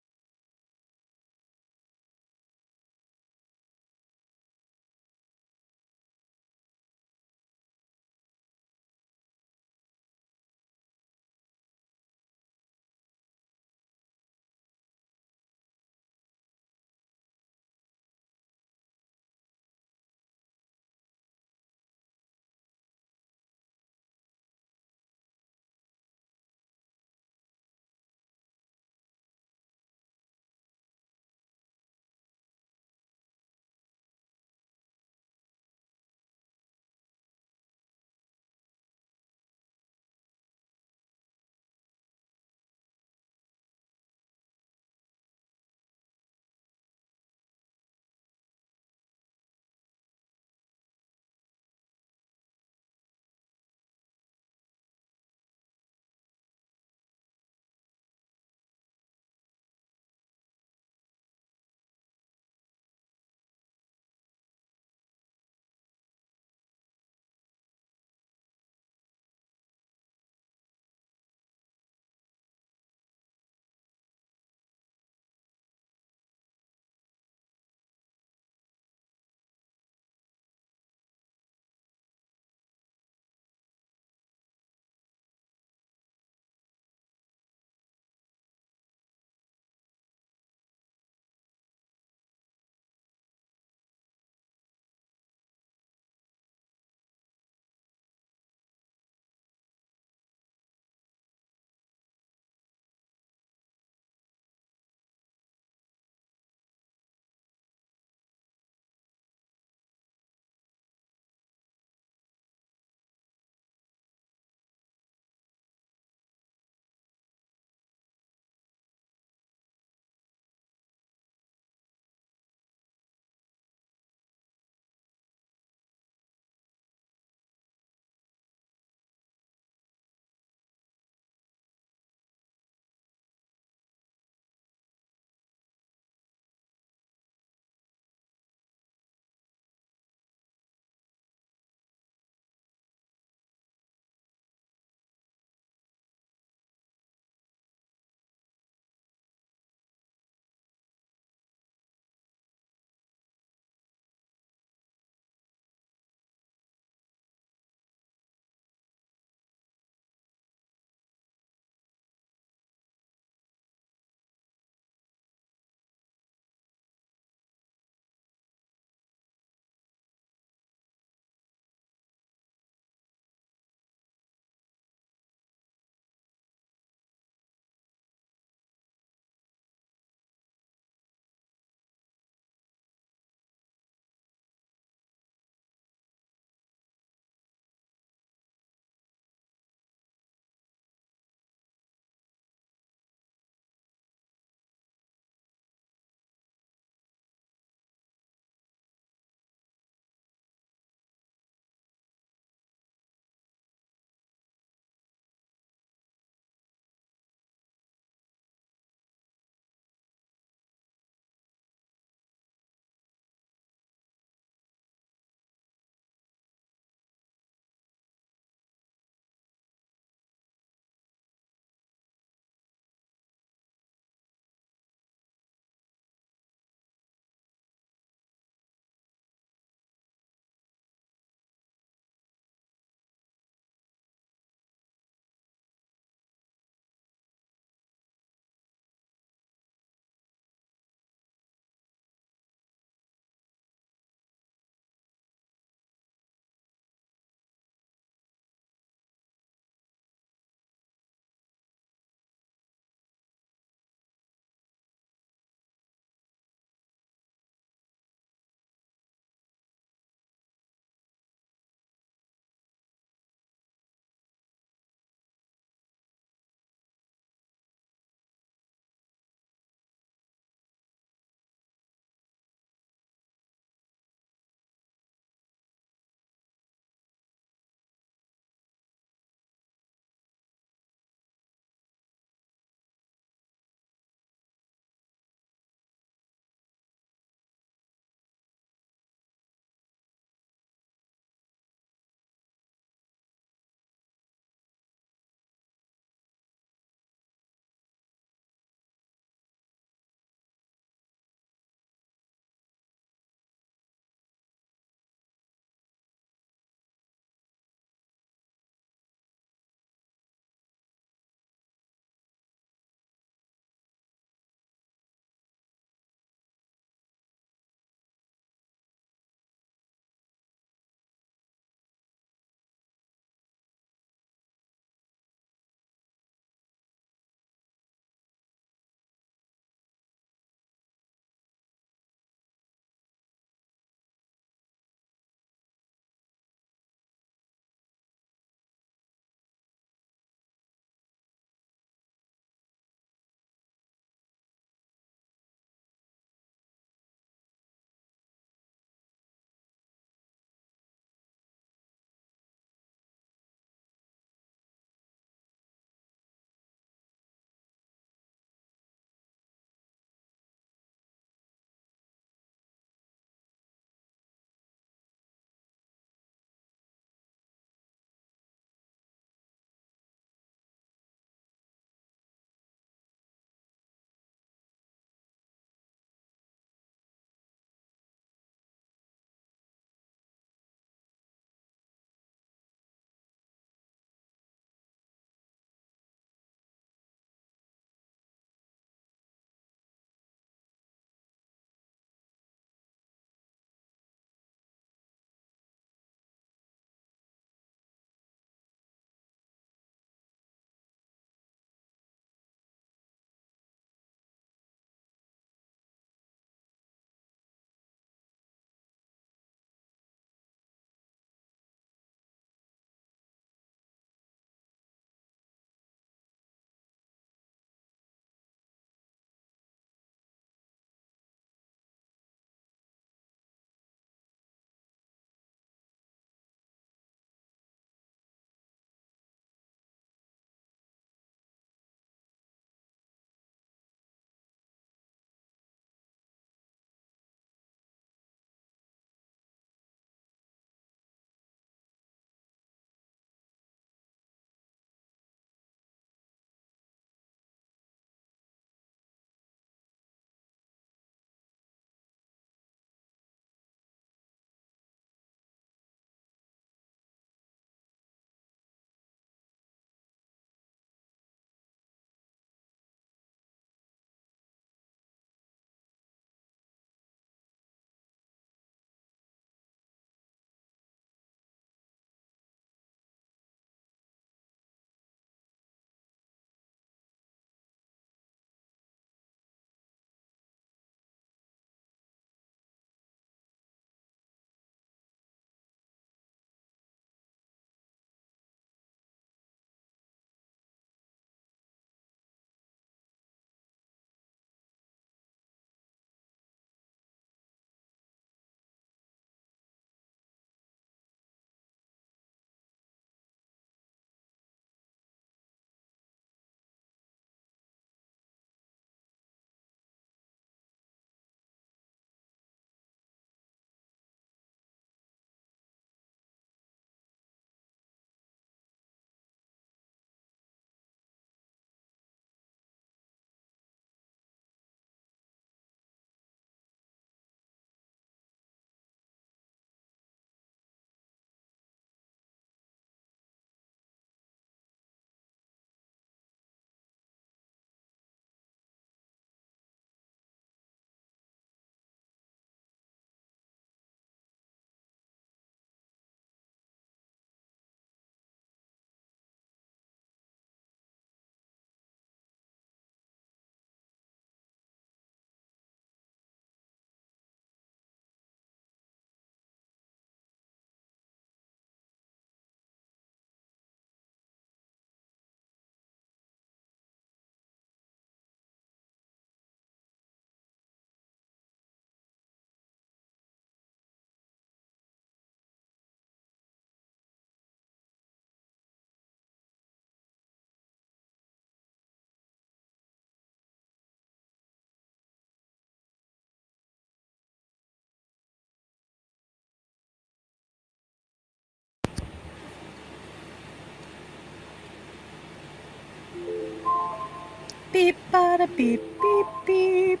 Beep, bada, beep, beep, beep.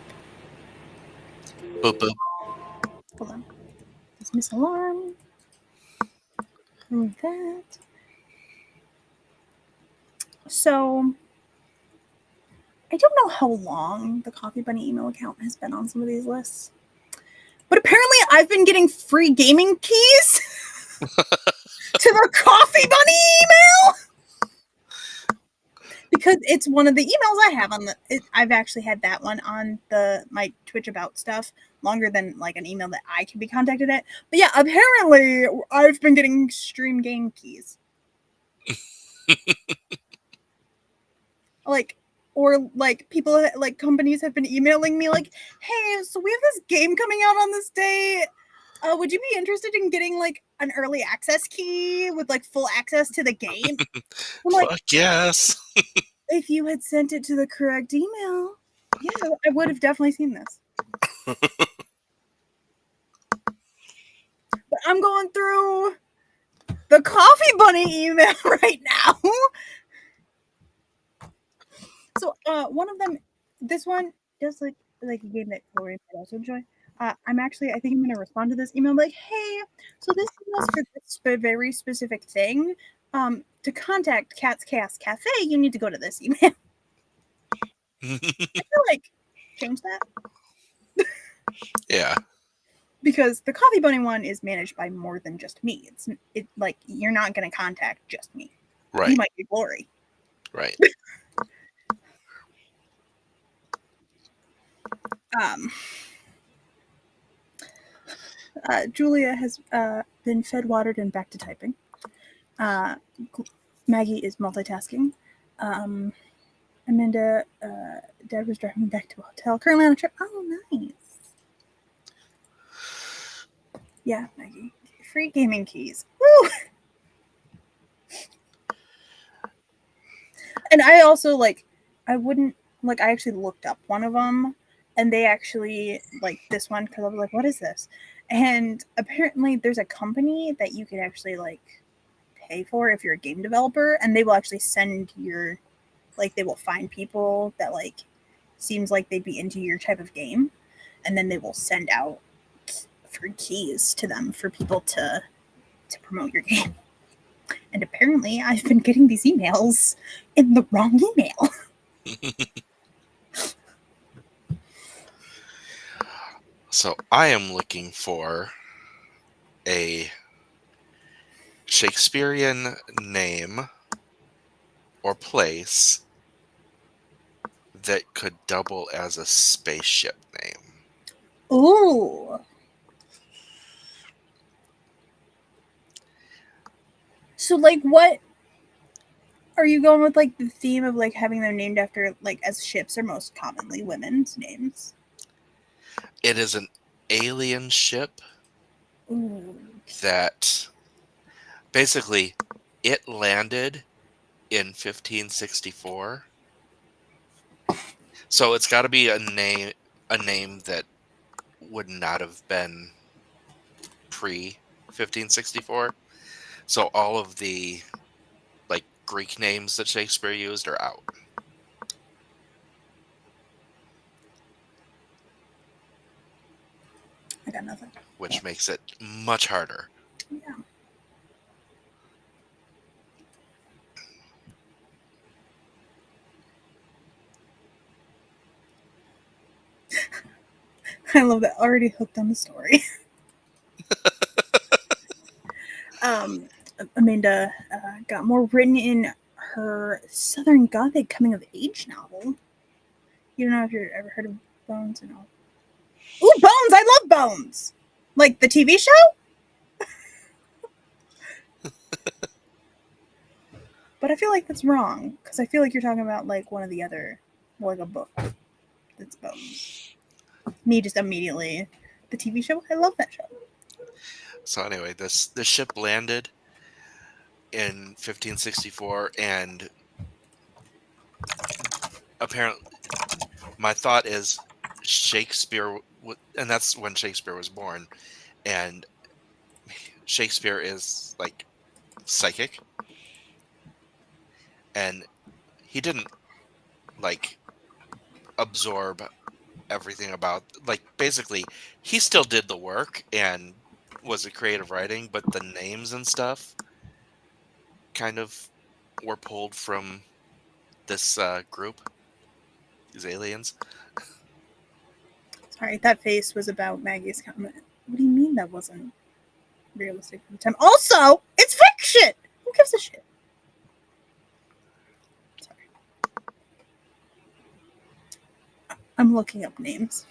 Boop boop. Hold on. Dismiss alarm. Remove that. So, I don't know how long the Coffee Bunny email account has been on some of these lists, but apparently I've been getting free gaming keys to the Coffee Bunny email because it's one of the emails I have on the. I've actually had that one on my Twitch about stuff longer than like an email that I can be contacted at. But yeah, apparently I've been getting stream game keys. Like, or like people like companies have been emailing me like, hey, so we have this game coming out on this day. Would you be interested in getting like an early access key with like full access to the game? I'm like, Fuck yes. if you had sent it to the correct email, yeah, I would have definitely seen this. But I'm going through the Coffee Bunny email right now. So one of them, this one does like a game that Corey might also enjoy. I'm actually, I think I'm going to respond to this email like, hey, so this email's for this very specific thing. To contact Cat's Chaos Cafe, you need to go to this email. I feel like change that Yeah. because the Coffee Bunny one is managed by more than just me. It like you're not going to contact just me. Right. You might be Glory. Right. Um, Julia has been fed, watered, and back to typing. Maggie is multitasking. Amanda, Dad was driving back to a hotel. Currently on a trip. Oh, nice. Yeah, Maggie. Free gaming keys. Woo! And I also like, I wouldn't like. I actually looked up one of them, and they actually like this one because I was like, "What is this?" And apparently, there's a company that you can actually like pay for if you're a game developer, and they will actually send your like they will find people that like seems like they'd be into your type of game, and then they will send out free keys to them for people to promote your game. And apparently, I've been getting these emails in the wrong email. So I am looking for a Shakespearean name or place that could double as a spaceship name. Ooh. So, like, what are you going with? Like, the theme of like having them named after like as ships are most commonly women's names. It is an alien ship Ooh. that basically it landed in 1564. So it's got to be a name that would not have been pre 1564. So all of the like Greek names that Shakespeare used are out. I got nothing. Which makes it much harder. Yeah. I love that. Already hooked on the story. Amanda got more written in her Southern Gothic coming of age novel. You don't know if you've ever heard of Bones and all. Ooh, Bones! I love Bones! Like the TV show? But I feel like that's wrong because I feel like you're talking about like one of the other, like a book that's Bones. Me just immediately. The TV show? I love that show. So anyway, this ship landed in 1564, and apparently, my thought is Shakespeare, and that's when Shakespeare was born, and Shakespeare is like psychic, and he didn't like absorb everything about, like, basically he still did the work and was a creative writing, but the names and stuff kind of were pulled from this group, these aliens. Sorry, that face was about Maggie's comment. What do you mean that wasn't realistic for the time? Also, it's fiction! Who gives a shit? Sorry. I'm looking up names.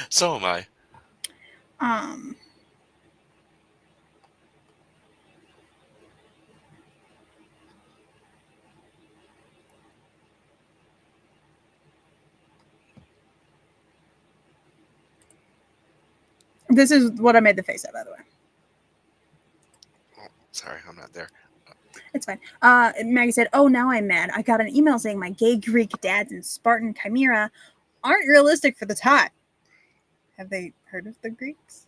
So am I. Um, this is what I made the face at, by the way. Oh, sorry, I'm not there. It's fine. Maggie said, "Oh, now I'm mad. I got an email saying my gay Greek dads and Spartan chimera aren't realistic for the time." Have they heard of the Greeks?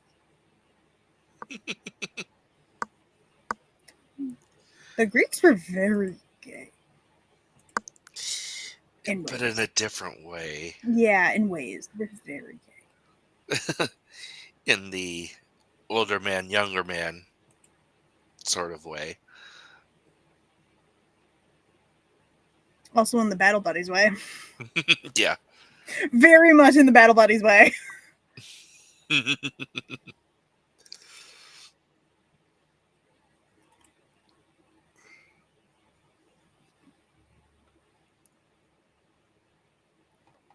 The Greeks were very gay. But in a different way. Yeah, in ways. They're very gay. In the older man, younger man sort of way. Also in the Battle Buddies way. Yeah. Very much in the Battle Buddies way.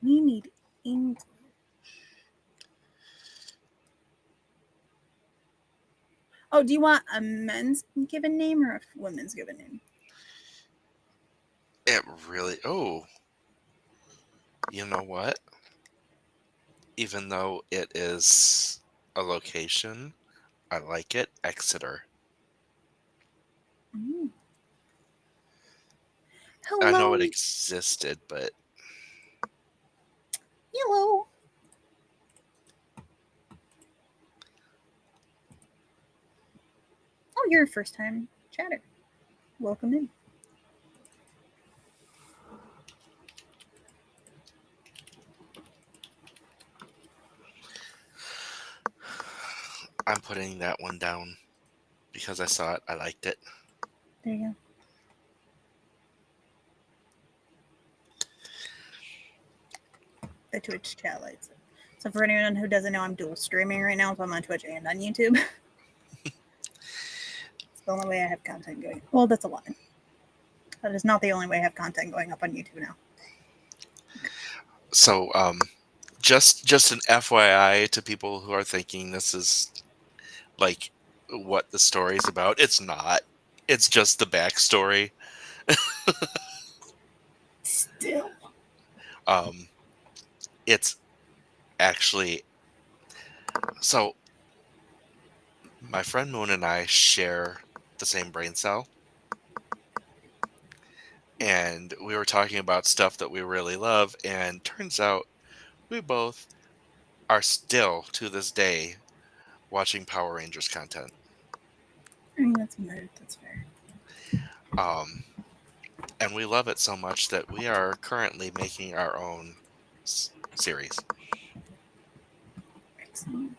We need English. Oh, do you want a men's given name or a women's given name? It really... Oh. You know what? Even though it is a location, I like it. Exeter. Mm. Hello. I know it existed, but... Hello. Oh, you're a first time chatter. Welcome in. I'm putting that one down because I saw it. I liked it. There you go. The Twitch chat lights. So for anyone who doesn't know, I'm dual streaming right now, so I'm on Twitch and on YouTube. It's the only way I have content going. Well, that's a lie. That is not the only way I have content going up on YouTube now. So, just an FYI to people who are thinking this is like what the story's about. It's not. It's just the backstory. Still. It's actually... So, my friend Moon and I share the same brain cell. And we were talking about stuff that we really love, and turns out we both are still, to this day, watching Power Rangers content. I mean, that's fair. And we love it so much that we are currently making our own series. Excellent.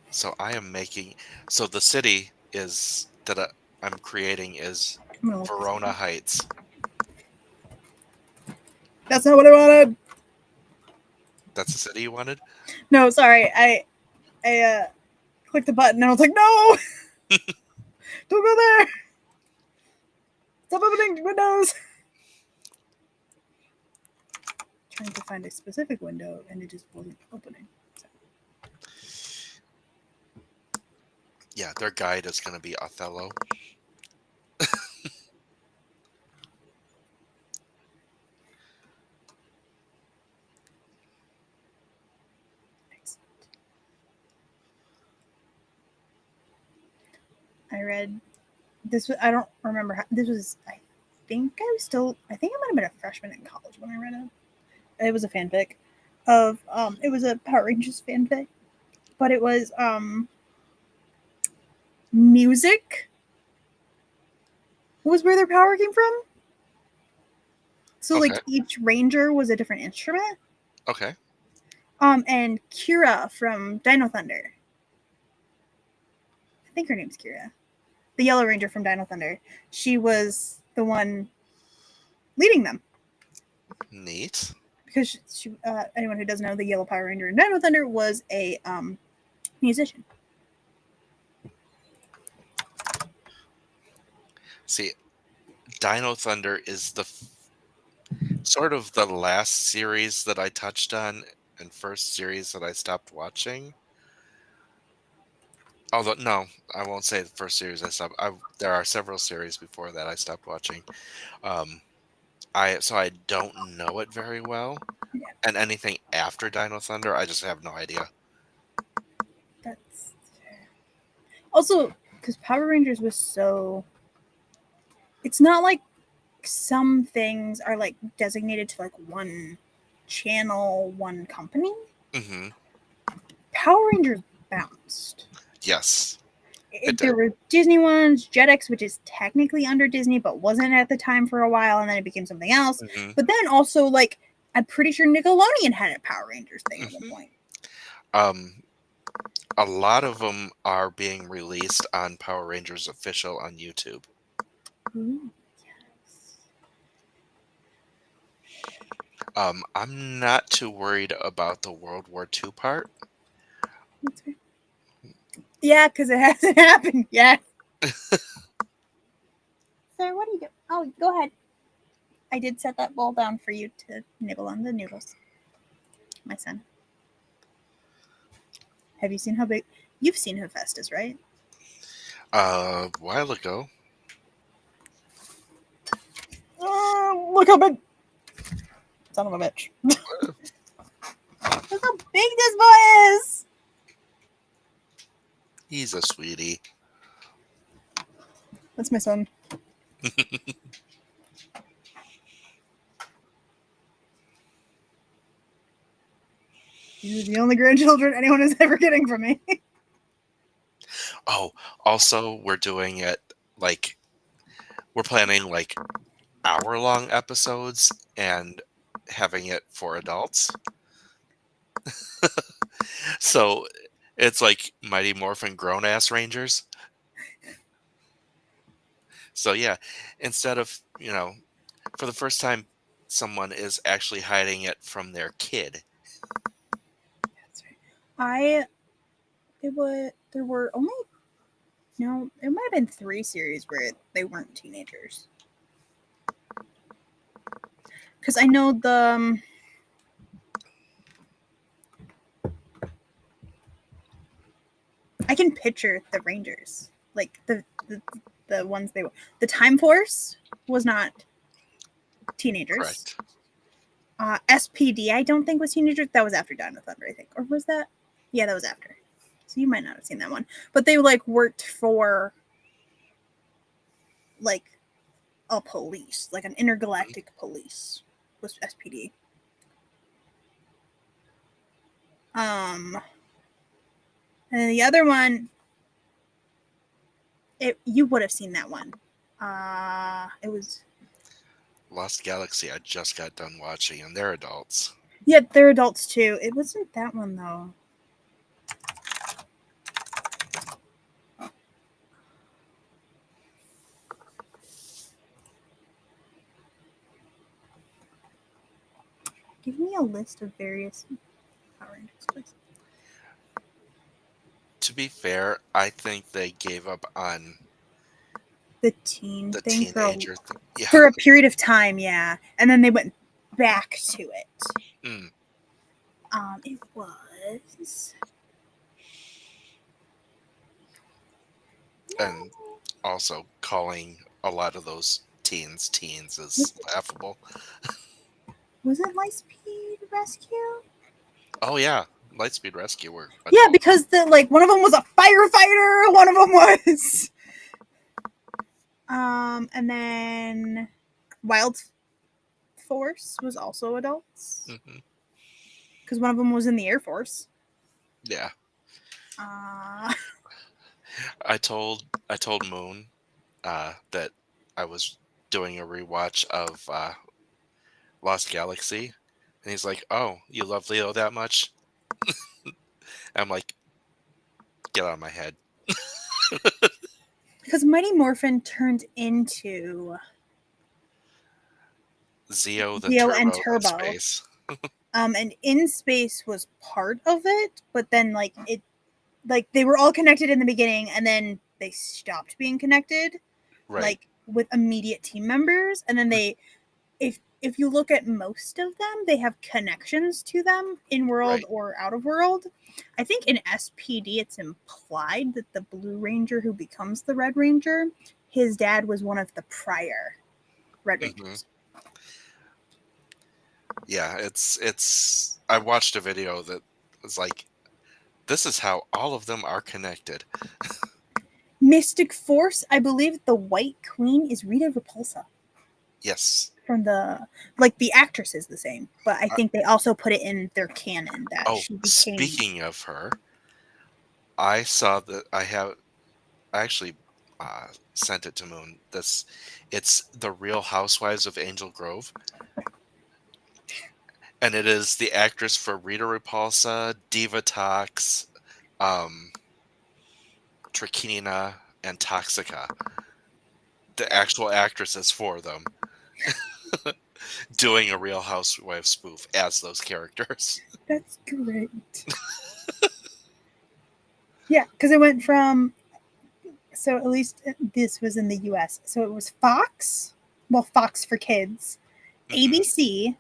So I am making... So the city is that I'm creating is Verona Heights. That's not what I wanted. That's the city you wanted? No, sorry. I clicked the button and I was like, no! Don't go there! Stop opening windows! Trying to find a specific window and it just wasn't opening. So. Yeah, their guide is going to be Othello. I read this. I don't remember how this was. I think I might have been a freshman in college when I read it. It was a fanfic of it was a Power Rangers fanfic, but it was music was where their power came from. So like Okay. each ranger was a different instrument. Okay. And Kira from Dino Thunder. I think her name's Kira. The Yellow Ranger from Dino Thunder. She was the one leading them. Neat. Because anyone who doesn't know, the Yellow Power Ranger in Dino Thunder was a musician. See, Dino Thunder is sort of the last series that I touched on and first series that I stopped watching. Although no, I won't say the first series I stopped. There are several series before that I stopped watching. Um, I don't know it very well, Yeah, and anything after Dino Thunder, I just have no idea. that's also because Power Rangers was so. It's not like some things are like designated to like one channel, one company. Hmm. Power Rangers bounced. Yes, it There did. were Disney ones, Jetix, which is technically under Disney, but wasn't at the time for a while, and then it became something else. Hmm. But then also, like, I'm pretty sure Nickelodeon had a Power Rangers thing at one Hmm. point. Um, a lot of them are being released on Power Rangers official on YouTube. Ooh, yes. I'm not too worried about the World War II part. That's right. Yeah, because it hasn't happened yet. Sir, what are you doing? Oh, go ahead. I did set that bowl down for you to nibble on the noodles, my son. Have you seen how big? You've seen Hephaestus, right? A while ago. Oh, look how big! Son of a bitch. Look how big this boy is! He's a sweetie. That's my son. These are the only grandchildren anyone is ever getting from me. Oh, also, we're doing it like we're planning like hour-long episodes and having it for adults. So it's like Mighty Morphin grown ass Rangers. So yeah, instead of, for the first time, someone is actually hiding it from their kid. That's right. There were only, no, it might have been 3 series where they weren't teenagers. Because I know I can picture the Rangers. Like the ones they were. The Time Force was not teenagers. Correct. SPD, I don't think was teenagers. That was after Dino Thunder, I think. Or was that? Yeah, that was after. So you might not have seen that one. But they like worked for like a police, like an intergalactic police was SPD. And then the other one, you would have seen that one. It was Lost Galaxy, I just got done watching, and they're adults. yeah, they're adults too. It wasn't that one though. Give me a list of various Power Rangers, please. To be fair, I think they gave up on The teen the thing teenager thing. Yeah. for a period of time, yeah, and then they went back to it. Mm. It was And also calling a lot of those teens is laughable. was it Lightspeed Rescue? Oh yeah, Lightspeed Rescue were Yeah, adults. because the like one of them was a firefighter, one of them was and then Wild Force was also adults Hmm. because one of them was in the Air Force. Yeah, Uh, I told Moon that I was doing a rewatch of Lost Galaxy, and he's like, "Oh, you love Leo that much?" I'm like, "Get out of my head." Because Mighty Morphin turned into Zeo the Zeo and Turbo in Turbo. space. And In Space was part of it, but then like they were all connected in the beginning, and then they stopped being connected, Right. like with immediate team members, and then if you look at most of them, they have connections to them in world Right. or out of world. I think in SPD it's implied that the Blue Ranger who becomes the Red Ranger, his dad was one of the prior Red Rangers. Yeah, it's. I watched a video that was like, "This is how all of them are connected." Mystic Force, I believe the White Queen is Rita Repulsa. Yes. From the actress is the same, but I think they also put it in their canon that she became. Speaking of her, I saw that I actually sent it to Moon. It's the Real Housewives of Angel Grove, and it is the actress for Rita Repulsa, Diva Tox, um, Trakinina, and Toxica. The actual actresses for them doing a Real Housewives spoof as those characters. That's great. Yeah, because it went from, so at least this was in the US. So it was Fox, well, Fox for Kids, Mhm.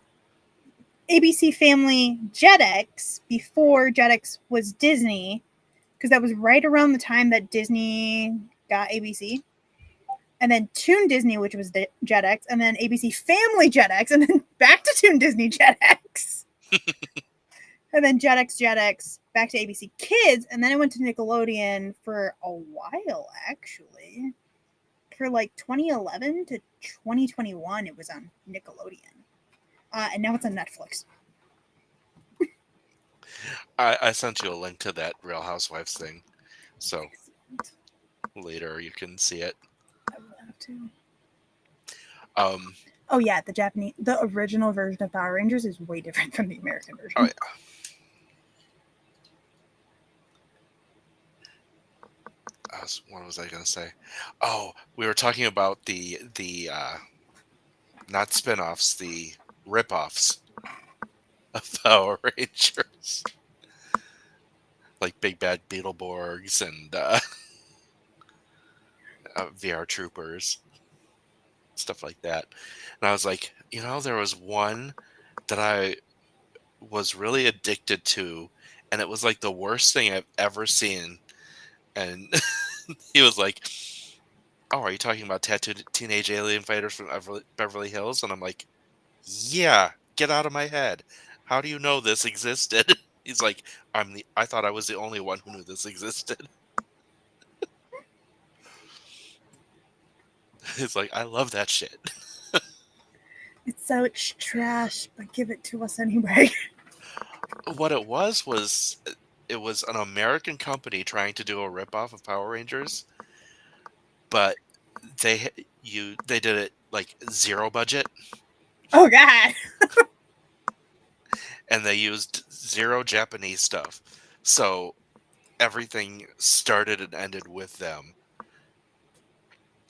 ABC Family, Jetix, before Jetix was Disney, because that was right around the time that Disney got ABC. And then Toon Disney, which was Jetix, and then ABC Family Jetix, and then back to Toon Disney Jetix. And then Jetix, back to ABC Kids, and then it went to Nickelodeon for a while, actually. For like 2011 to 2021, it was on Nickelodeon. And now it's on Netflix. I sent you a link to that Real Housewives thing, so later you can see it. I will have to. Um, Oh yeah, the original version of Power Rangers is way different from the American version. oh yeah. What was I going to say? Oh, we were talking about the not spin-offs, the rip-offs of Power Rangers, like Big Bad Beetleborgs and VR Troopers, stuff like that. And I was like, there was one that I was really addicted to, and it was like the worst thing I've ever seen. And he was like, "Oh, are you talking about Tattooed Teenage Alien Fighters from Beverly Hills?" And I'm like, "Yeah, get out of my head. How do you know this existed?" He's like, I thought I was the only one who knew this existed." It's like, I love that shit. It's such trash, but give it to us anyway. What it was it was an American company trying to do a ripoff of Power Rangers, but they did it like zero budget, Oh god. and they used zero Japanese stuff. So everything started and ended with them.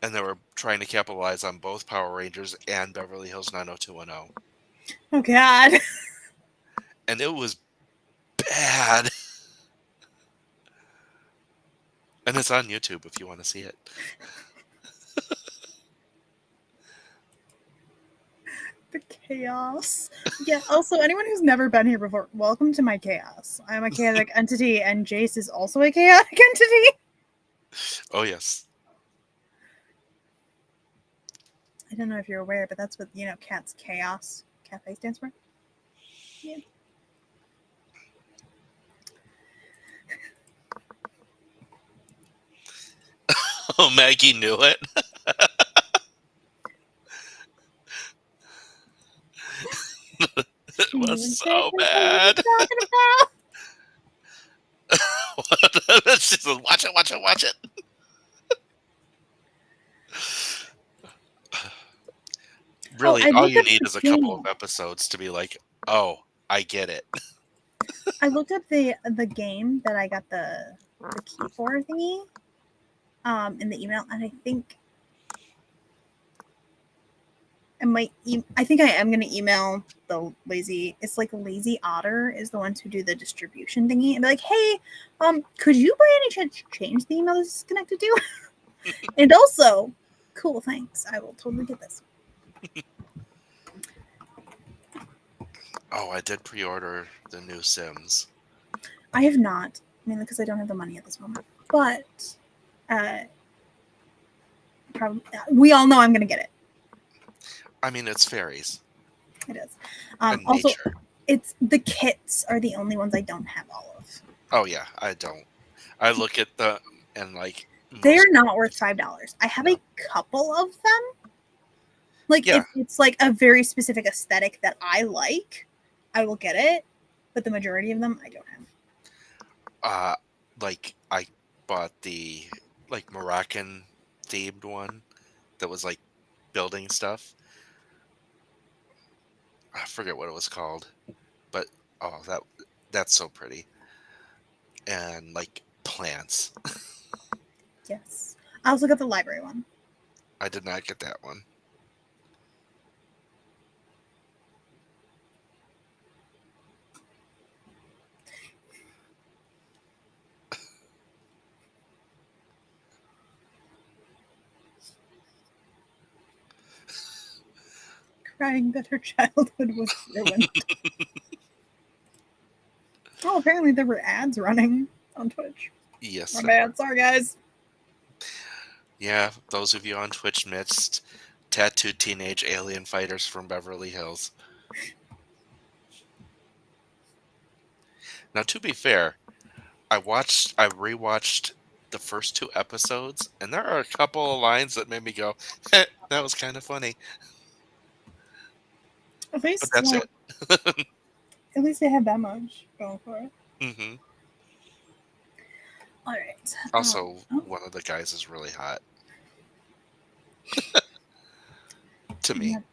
And they were trying to capitalize on both Power Rangers and Beverly Hills 90210. Oh god. And it was bad. And it's on YouTube if you want to see it. The chaos. Yeah, also, anyone who's never been here before, welcome to my chaos. I'm a chaotic entity, and Jace is also a chaotic entity. Oh, yes. I don't know if you're aware, but that's what, Cat's Chaos Cafe stands for. Yeah. Oh, Maggie knew it. It She knew was so exactly what we were bad. talking about. She said, watch it, watch it, watch it. really, I all looked you up need the is a couple of game. episodes to be like, oh, I get it. I looked up the game that I got the key for thingy in the email, and I think I think I am going to email the lazy. It's like Lazy Otter is the ones who do the distribution thingy, and be like, hey, could you by any chance change the email this is connected to? And also, cool, thanks. I will totally get this. Oh, I did pre-order the new Sims. I have not, mainly because I don't have the money at this moment. But probably we all know I'm going to get it. I mean, it's fairies It is. and Also, nature. it's the kits are the only ones I don't have all of. Oh yeah, I don't. I look at them and like They are most. not worth $5. I have No. a couple of them. Like Yeah, if it's like a very specific aesthetic that I like, I will get it. But the majority of them I don't have. like I bought the like Moroccan themed one that was like building stuff. I forget what it was called, but oh, that's so pretty. And like plants. Yes. I also got the library one. I did not get that one. Crying that her childhood was ruined. Oh, apparently there were ads running on Twitch. Yes, My there were. bad. Sorry, guys. Yeah, those of you on Twitch missed tattooed teenage alien fighters from Beverly Hills. Now, to be fair, I rewatched the first two episodes, and there are a couple of lines that made me go, that was kind of funny. At But least, that's like, it. at least they had that much going for it. Hmm. All right. Also, Oh, one of the guys is really hot to I'm me. not,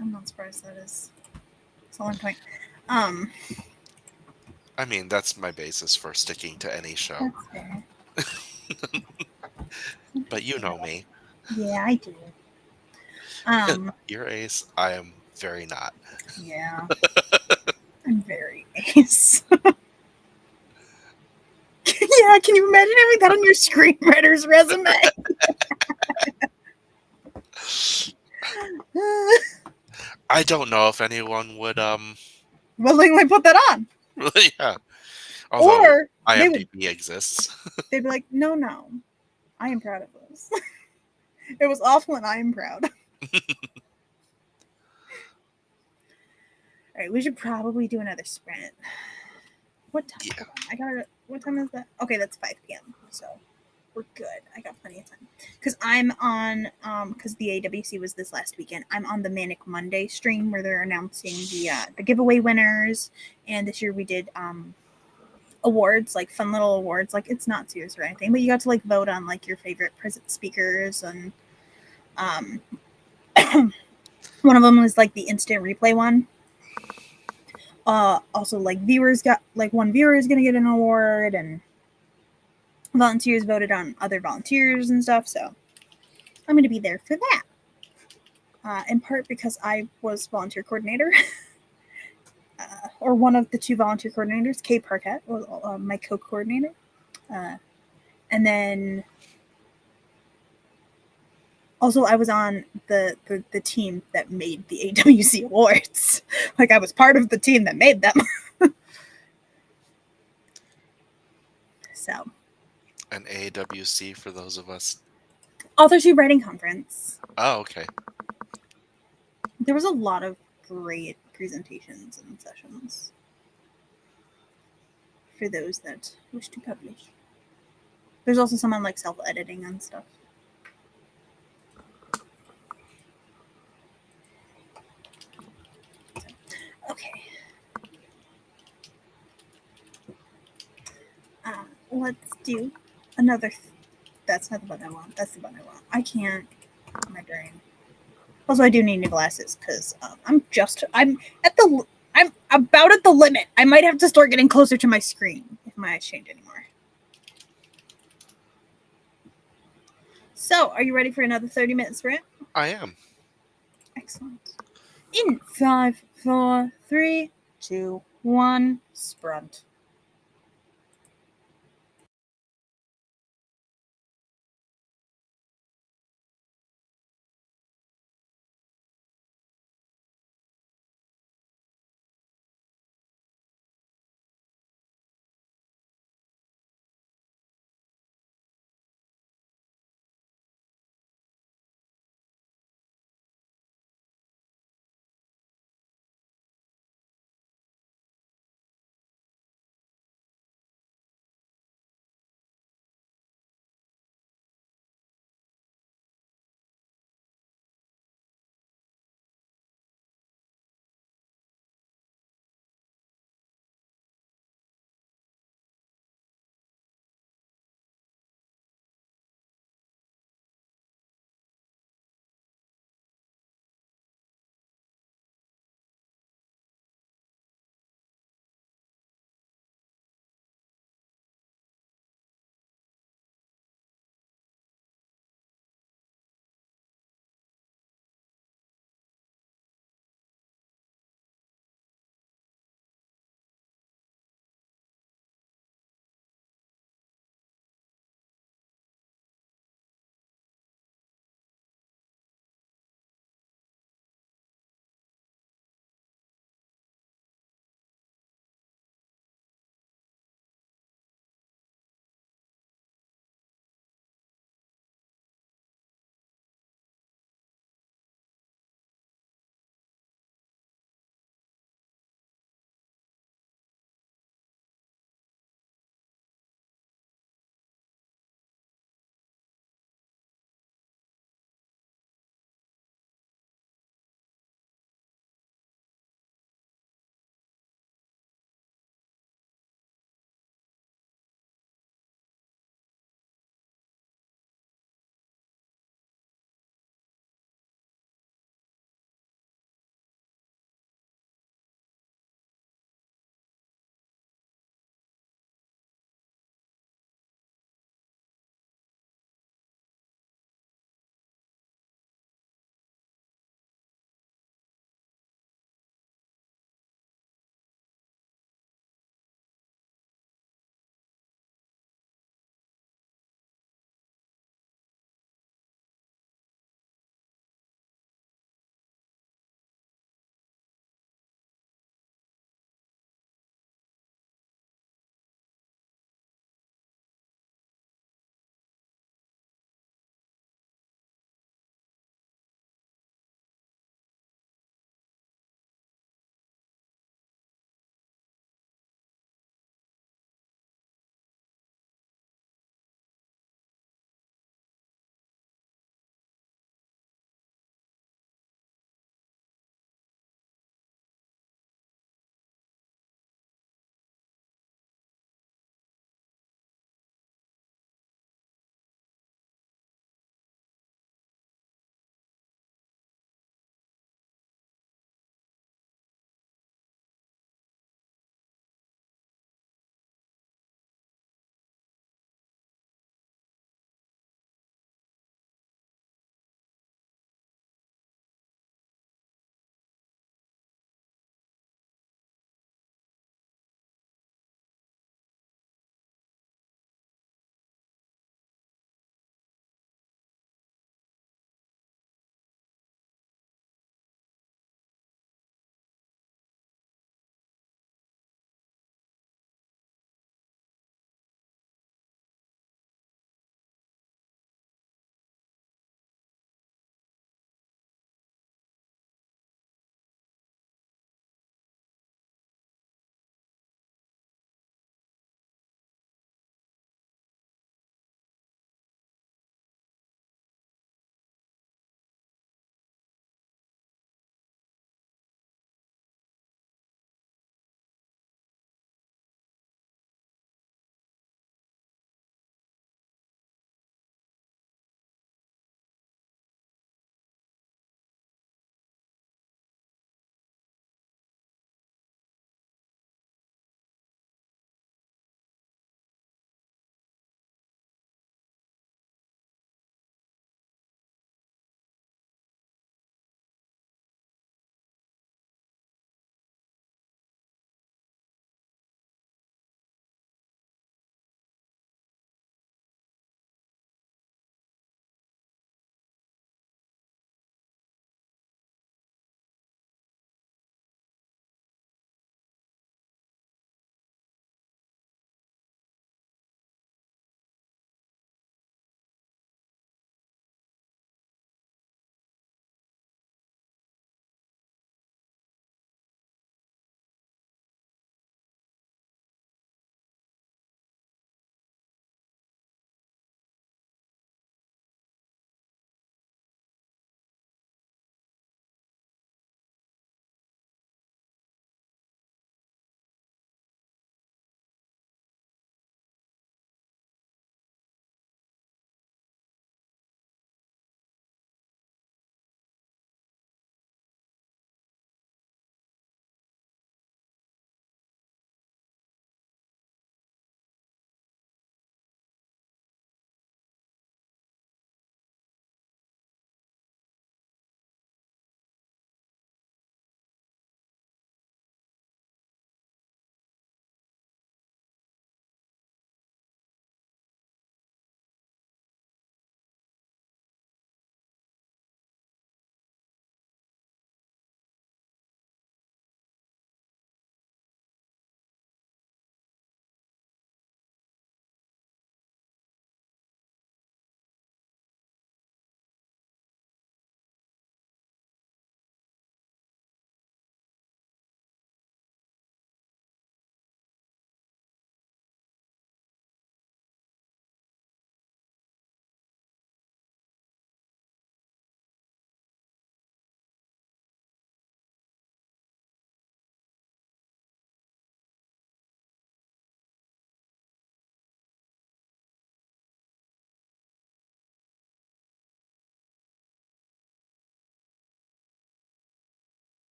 I'm not surprised that is a selling point. Um, I mean, that's my basis for sticking to any show. that's fair. But you know me. Yeah, I do. Um, You're ace. I am very not. yeah, I'm very ace. Yeah, can you imagine having that on your screenwriter's resume? I don't know if anyone would Willingly put that on, really, yeah. Although or IMDb exists. they'd be like, no, I am proud of this. It was awful, and I am proud. All right, we should probably do another sprint. What time? Yeah. I got. What time is that? Okay, that's 5 p.m. So we're good. I got plenty of time because I'm on. Because the AWC was this last weekend. I'm on the Manic Monday stream where they're announcing the giveaway winners, and this year we did awards, like fun little awards. Like it's not serious or anything, but you got to like vote on like your favorite present speakers and um. One of them was like the instant replay one. Also like viewers got like one viewer is gonna get an award, and volunteers voted on other volunteers and stuff. So I'm gonna be there for that. In part because I was volunteer coordinator, or one of the two volunteer coordinators. Kay Parkett was my co-coordinator, and then also I was on the team that made the AWC awards. Like I was part of the team that made them. So An AWC for those of us. Authorship Writing Conference. Oh, okay. There was a lot of great presentations and sessions for those that wish to publish. There's also some on like self-editing and stuff. Okay. Let's do another. That's not the one I want. That's the one I want. I can't. My brain. Also, I do need new glasses because I'm about at the limit. I might have to start getting closer to my screen if my eyes change anymore. So, are you ready for another 30-minute sprint? I am. Excellent. In 5, 4, 3, 2, 1, sprint.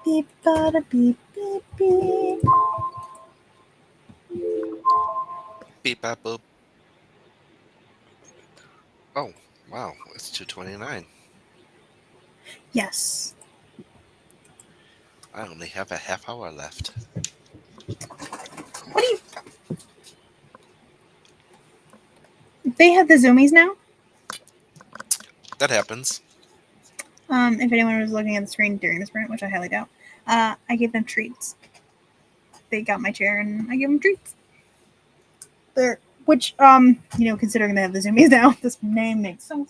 Beep, bada, beep, beep, beep. Beep bop boop. Oh, wow. It's 2:29. Yes. I only have a half hour left. What do you? They have the zoomies now. That happens. If anyone was looking at the screen during the sprint, which I highly doubt, I gave them treats. They got my chair and I gave them treats. They're, which, considering they have the zoomies now, this name makes so.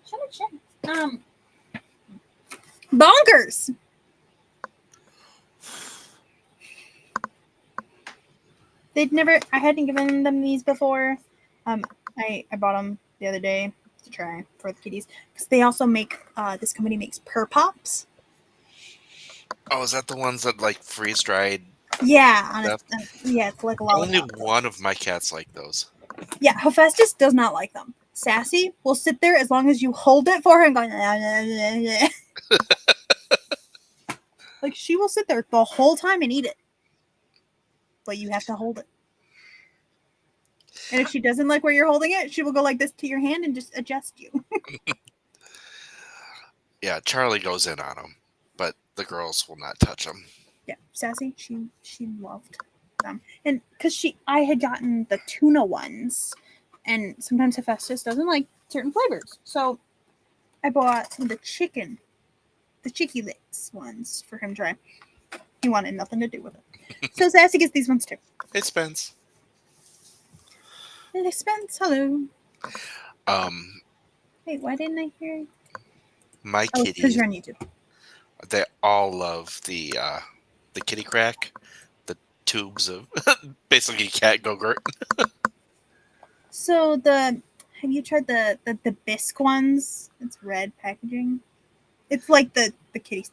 Shut up. Bonkers. I hadn't given them these before. I bought them the other day to try for the kitties because they also make, this company makes Purr Pops. Oh, is that the ones that like freeze dried? Yeah, Stuff? yeah, it's like a Only lollipop. one of my cats like those. Yeah, Hephaestus does not like them. Sassy will sit there as long as you hold it for her and go. Like she will sit there the whole time and eat it, but you have to hold it. And if she doesn't like where you're holding it, she will go like this to your hand and just adjust you. Yeah, Charlie goes in on them, but the girls will not touch them. Yeah, Sassy, she loved them, and because I had gotten the tuna ones, and sometimes Hephaestus doesn't like certain flavors, so I bought the Chicky Licks ones for him to try. He wanted nothing to do with it, so Sassy gets these ones too. Hey, Spence. Hey, Spence, hello. Um, Wait, why didn't I hear? my Oh, because kitties, you're on YouTube. they all love the kitty crack, the tubes of basically cat Go-Gurt. So have you tried the bisque ones? It's red packaging. It's like the kitty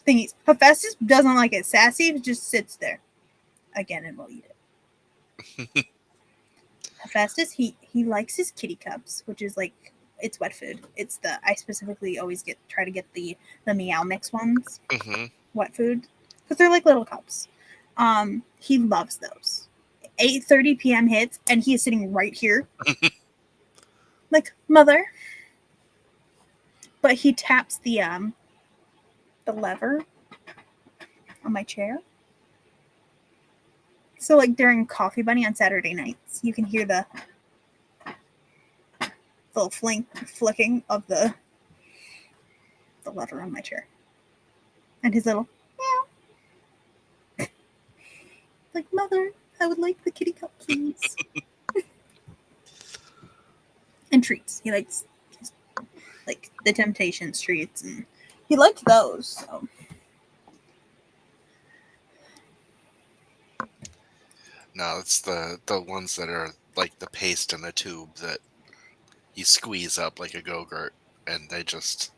thingies. Hephaestus doesn't like it. Sassy just sits there again and will eat it. Hephaestus, he likes his kitty cups, which is like it's wet food. I specifically always try to get the Meow Mix ones, wet food, because they're like little cups. He loves those. 8:30 p.m. hits, and he is sitting right here, like mother. But he taps the lever on my chair. So like during Coffee Bunny on Saturday nights, you can hear the little flicking of the lever on my chair. And his little meow. Like, mother, I would like the kitty cup, please. And treats. He likes like the Temptations treats, and he liked those. So. No, it's the ones that are like the paste in a tube that you squeeze up like a Go-Gurt, and they just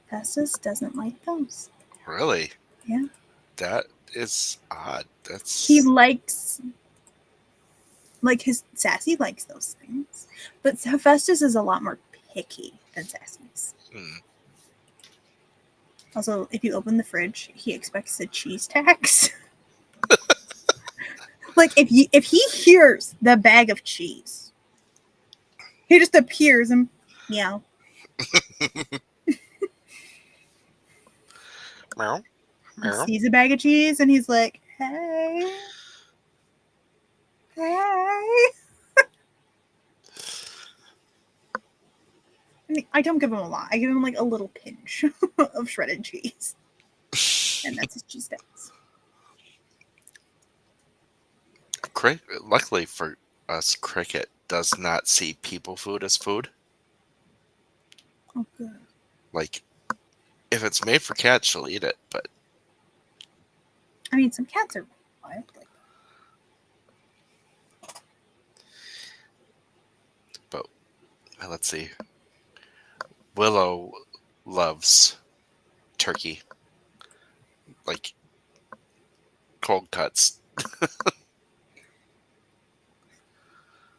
Festus doesn't like those. really. Yeah. That is odd. He likes, like, his Sassy likes those things, but Hephaestus is a lot more picky than Sassy's. Also, if you open the fridge, he expects a cheese tax. Like if he hears the bag of cheese, he just appears and meow. Meow. He Meow. sees a bag of cheese and he's like, "Hey, hey." I don't give him a lot. I give him like a little pinch of shredded cheese, and that's his cheese tax. Luckily for us, Cricket does not see people food as food. Oh, good. Like, if it's made for cats, she'll eat it, but I mean, some cats are wild. let's see. Willow loves turkey, like cold cuts.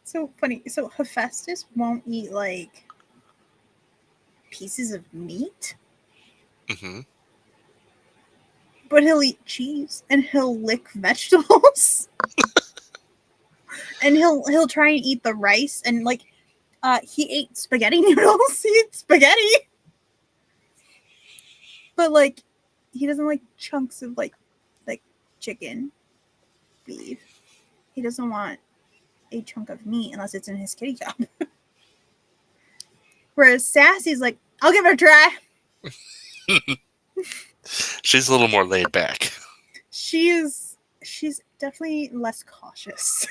So funny. So Hephaestus won't eat like pieces of meat. Mm-hmm. But he'll eat cheese and he'll lick vegetables. And he'll try and eat the rice and like he ate spaghetti noodles. He ate spaghetti. But like he doesn't like chunks of like chicken, beef. He doesn't want a chunk of meat unless it's in his kitty cup. Whereas Sassy's like, I'll give it a try. She's a little more laid back. She's definitely less cautious.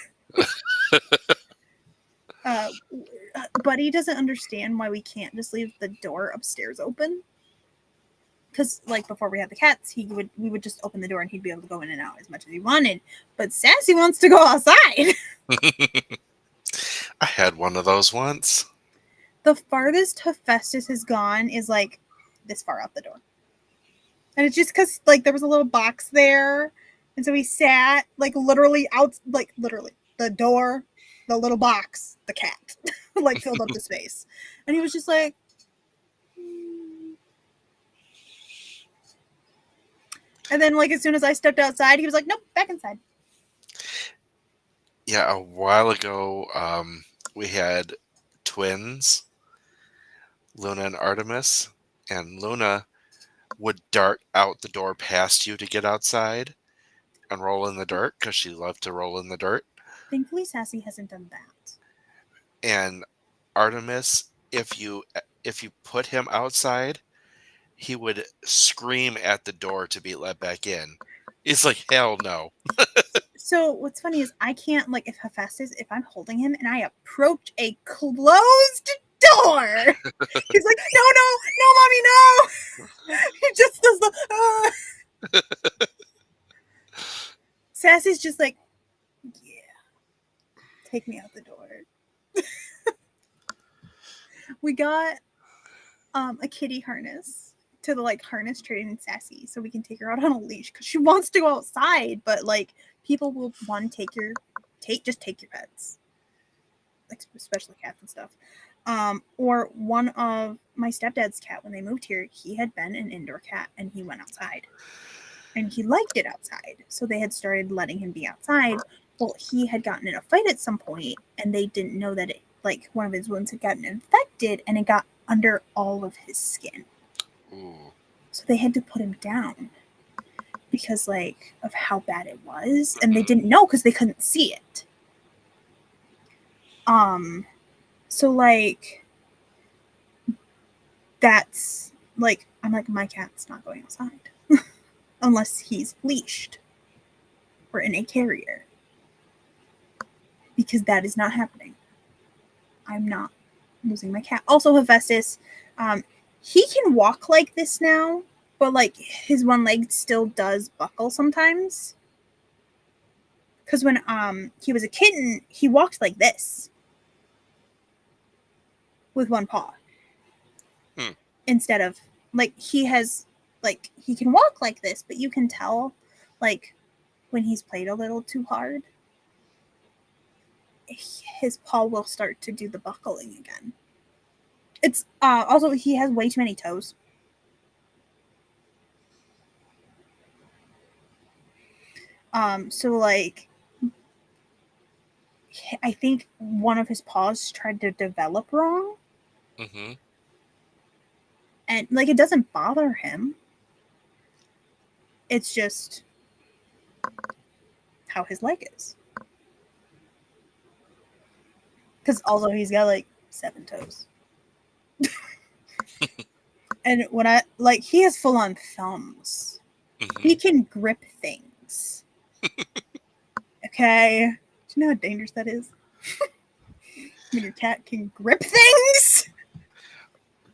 Buddy doesn't understand why we can't just leave the door upstairs open. Because like before we had the cats, we would just open the door and he'd be able to go in and out as much as he wanted. But Sassy wants to go outside. I had one of those once. The farthest Hephaestus has gone is like this far out the door. And it's just because like there was a little box there. And so he sat like literally out, like literally the door, the little box, the cat, like filled up the space. And he was just like, And then like as soon as I stepped outside, he was like, nope, back inside. Yeah, a while ago, we had twins, Luna and Artemis, and Luna would dart out the door past you to get outside and roll in the dirt because she loved to roll in the dirt. Thankfully, Sassy hasn't done that. And Artemis, if you put him outside, he would scream at the door to be let back in. He's like, hell no. So what's funny is I can't like if Hephaestus, if I'm holding him and I approach a closed door, he's like, no, mommy, no. He just does the. Sassy's just like, yeah, take me out the door. We got a kitty harness to the like harness trading Sassy so we can take her out on a leash because she wants to go outside, but like people will want to take your pets, like especially cats and stuff. Or one of my stepdad's cat when they moved here, he had been an indoor cat and he went outside and he liked it outside, so they had started letting him be outside. Well, he had gotten in a fight at some point and they didn't know that it like one of his wounds had gotten infected and it got under all of his skin. Ooh. So they had to put him down because like of how bad it was, and they didn't know because they couldn't see it. So like that's like I'm like my cat's not going outside unless he's leashed or in a carrier because that is not happening. I'm not losing my cat. Also, Hephaestus, he can walk like this now, but like his one leg still does buckle sometimes. Because when he was a kitten, he walked like this with one paw. Instead of like he has like he can walk like this, but you can tell like when he's played a little too hard, his paw will start to do the buckling again. It's also he has way too many toes. So like I think one of his paws tried to develop wrong. Mm-hmm. And like it doesn't bother him. It's just how his leg is. Because also he's got like 7 toes. And when I like he has full on thumbs. Mm-hmm. He can grip things. Okay. Do you know how dangerous that is? When your cat can grip things?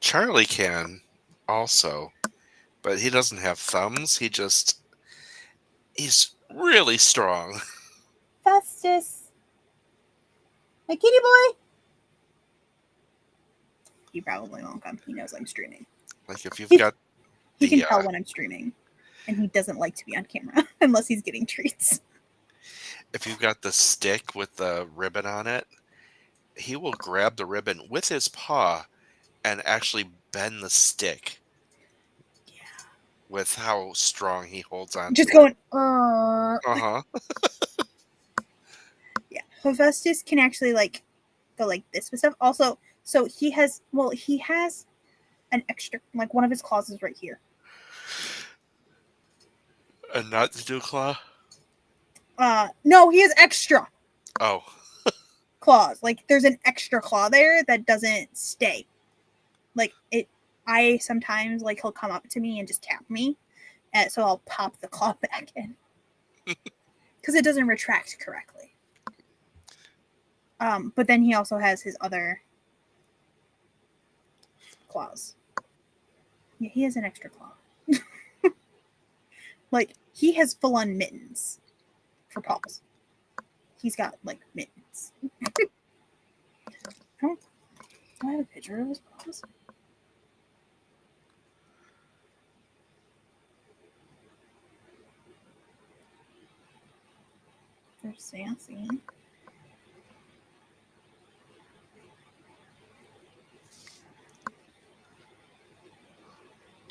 Charlie can also, but he doesn't have thumbs. He's really strong. Festus. My kitty boy. He probably won't come. He knows I'm streaming. Like if you've got He can tell when I'm streaming. And he doesn't like to be on camera unless he's getting treats. If you've got the stick with the ribbon on it, he will grab the ribbon with his paw and actually bend the stick. Yeah. with how strong he holds on Just to it. going, Uh-huh. yeah. Hephaestus can actually like go like this with stuff. Also, so he has an extra, like one of his claws is right here. And not the Claw? No, he has extra Oh. claws. Like there's an extra claw there that doesn't stay. Like it, I sometimes like he'll come up to me and just tap me, and so I'll pop the claw back in because it doesn't retract correctly. But then he also has his other claws. Yeah, he has an extra claw. Like he has full on mittens for paws. He's got like mittens. Do I have a picture of his paws? They're sassy.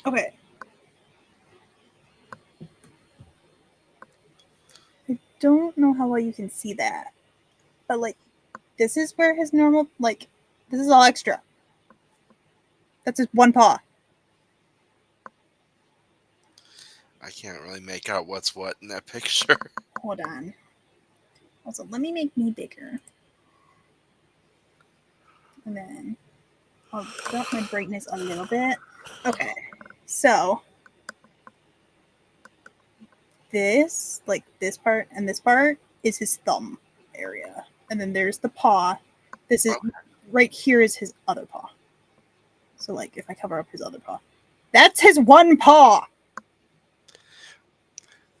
Okay. I don't know how well you can see that, but like this is where his normal, like this is all extra. That's his one paw. I can't really make out what's what in that picture. Hold on. Also, let me make me bigger. And then I'll drop my brightness a little bit. Okay. So this, like this part and this part, is his thumb area. And then there's the paw. This is right here is his other paw. So like if I cover up his other paw. That's his one paw.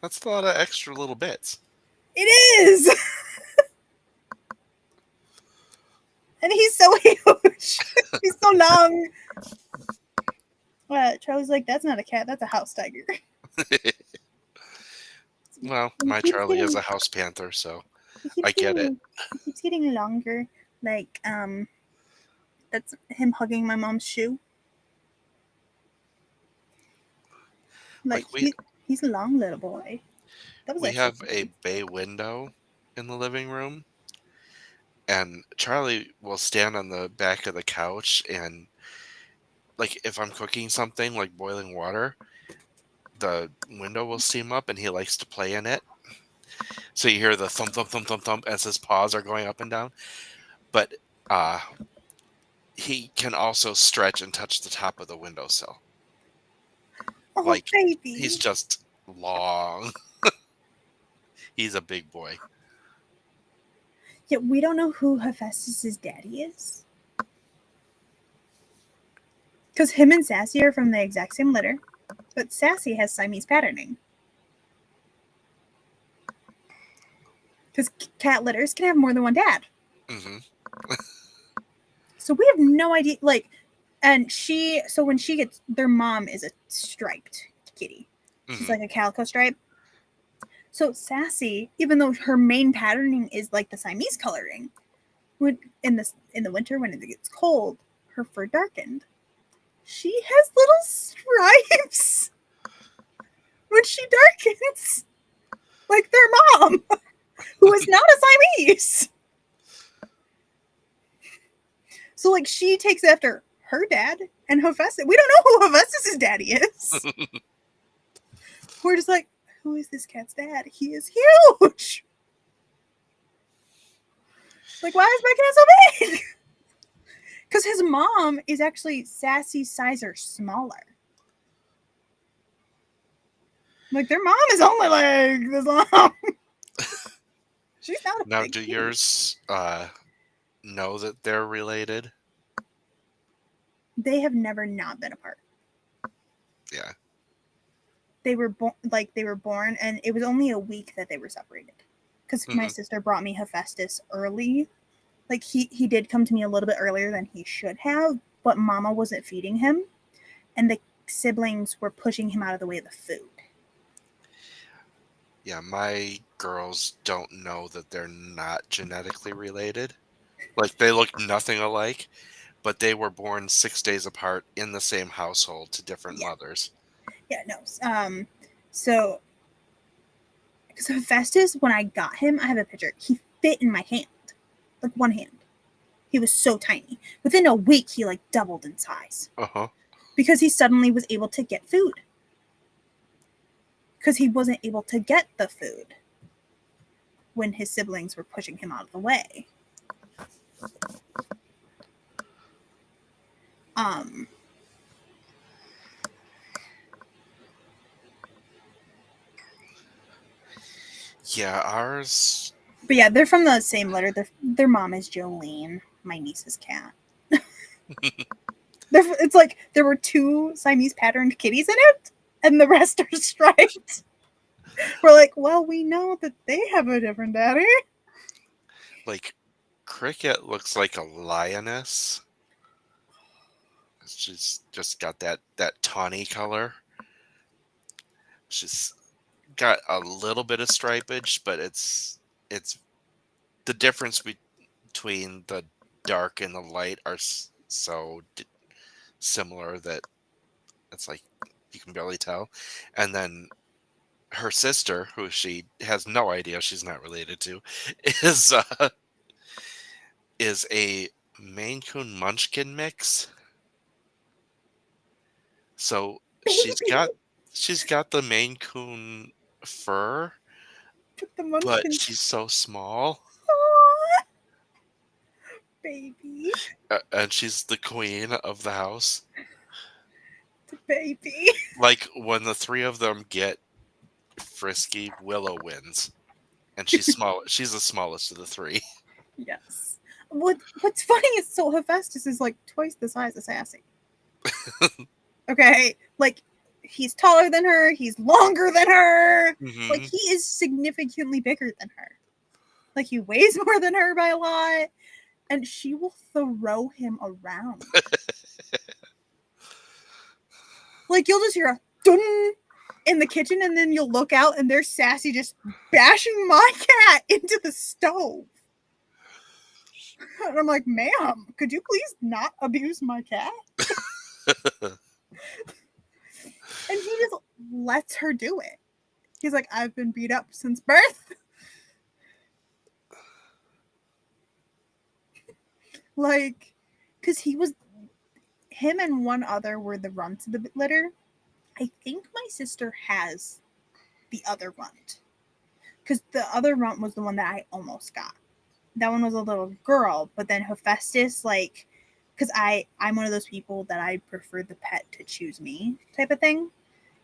That's a lot of extra little bits. It is. And he's so huge. He's so long. Charlie's like, that's not a cat, that's a house tiger. Well, my He keeps Charlie is getting, a house panther, so he keeps I get it. getting, he keeps getting longer. Like, that's him hugging my mom's shoe. Like Like he's a long little boy. That was we actually have a bay window in the living room, and Charlie will stand on the back of the couch, and like if I'm cooking something like boiling water, the window will steam up and he likes to play in it. So you hear the thump thump thump thump thump as his paws are going up and down. But uh he can also stretch and touch the top of the windowsill. oh Like he's baby. just long. He's a big boy. Yet we don't know who Hephaestus's daddy is. Because him and Sassy are from the exact same litter, but Sassy has Siamese patterning. Because cat litters can have more than one dad. Hmm. So we have no idea. Like, and so when she gets, their mom is a striped kitty. She's Hmm. like a calico stripe. So Sassy, even though her main patterning is like the Siamese coloring, when in the winter when it gets cold, her fur darkened. She has little stripes when she darkens, like their mom, who is not a Siamese. So like she takes after her dad and Hephaestus. We don't know who Hephaestus' daddy is. We're just like, who is this cat's dad? He is huge. Like, why is my cat so big? Because his mom is actually Sassy's size or smaller. Like, their mom is only like this long. She's not a Now, big do kitty. yours know that they're related? They have never not been apart. Yeah. They were born, and it was only a week that they were separated. Because my sister brought me Hephaestus early. Like he did come to me a little bit earlier than he should have, but Mama wasn't feeding him, and the siblings were pushing him out of the way of the food. Yeah, my girls don't know that they're not genetically related. Like, they look nothing alike, but they were born 6 days apart in the same household to different Yeah, mothers. Yeah, no. So because Hephaestus, when I got him, I have a picture. He fit in my hand, like one hand. He was so tiny. Within a week, he like doubled in size Uh-huh. because he suddenly was able to get food. Because he wasn't able to get the food when his siblings were pushing him out of the way. Um, Yeah, ours. but yeah, they're from the same litter. Their mom is Jolene, my niece's cat. It's like there were 2 Siamese patterned kitties in it, and the rest are striped. We're like, well, we know that they have a different daddy. Like, Cricket looks like a lioness. She's just got that tawny color. She's got a little bit of stripage, but it's the difference between the dark and the light are so similar that it's like you can barely tell. And then her sister, who she has no idea she's not related to, is uh, is a Maine Coon Munchkin mix. So Baby, she's got the Maine Coon fur, the but munchkins. she's so small, Aww, baby, and she's the queen of the house. the baby. Like when the three of them get frisky, Willow wins, and she's small. She's the smallest of the three. Yes. What's funny is so Hephaestus is like twice the size of Sassy. Okay, like he's taller than her, he's longer than her. Like Hmm. he is significantly bigger than her. Like he weighs more than her by a lot, and she will throw him around. Like you'll just hear a dun in the kitchen, and then you'll look out, and there's Sassy just bashing my cat into the stove. And I'm like, ma'am, could you please not abuse my cat? And he just lets her do it. He's like, I've been beat up since birth. Like, because him and one other were the runts of the litter. I think my sister has the other runt. Because the other runt was the one that I almost got. That one was a little girl, but then Hephaestus, like, because I'm one of those people that I prefer the pet to choose me type of thing.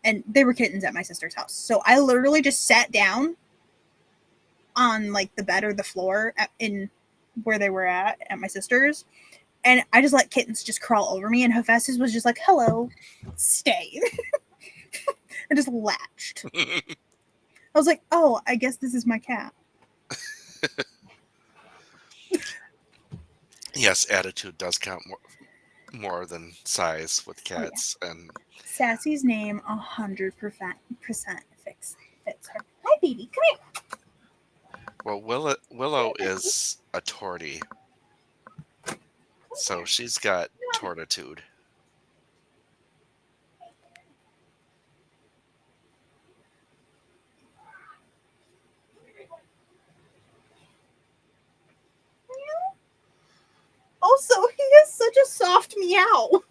And they were kittens at my sister's house. So I literally just sat down on like the bed or the floor in where they were at my sister's, and I just let kittens just crawl over me, and Hephaestus was just like, hello, stay. And just latched. I was like, oh, I guess this is my cat. Yes, attitude does count more than size with Oh, yeah. cats, and Sassy's name 100% fits her. Hi, baby, come here. well, Willow is a tortie, so she's got tortitude. Also, he has such a soft meow.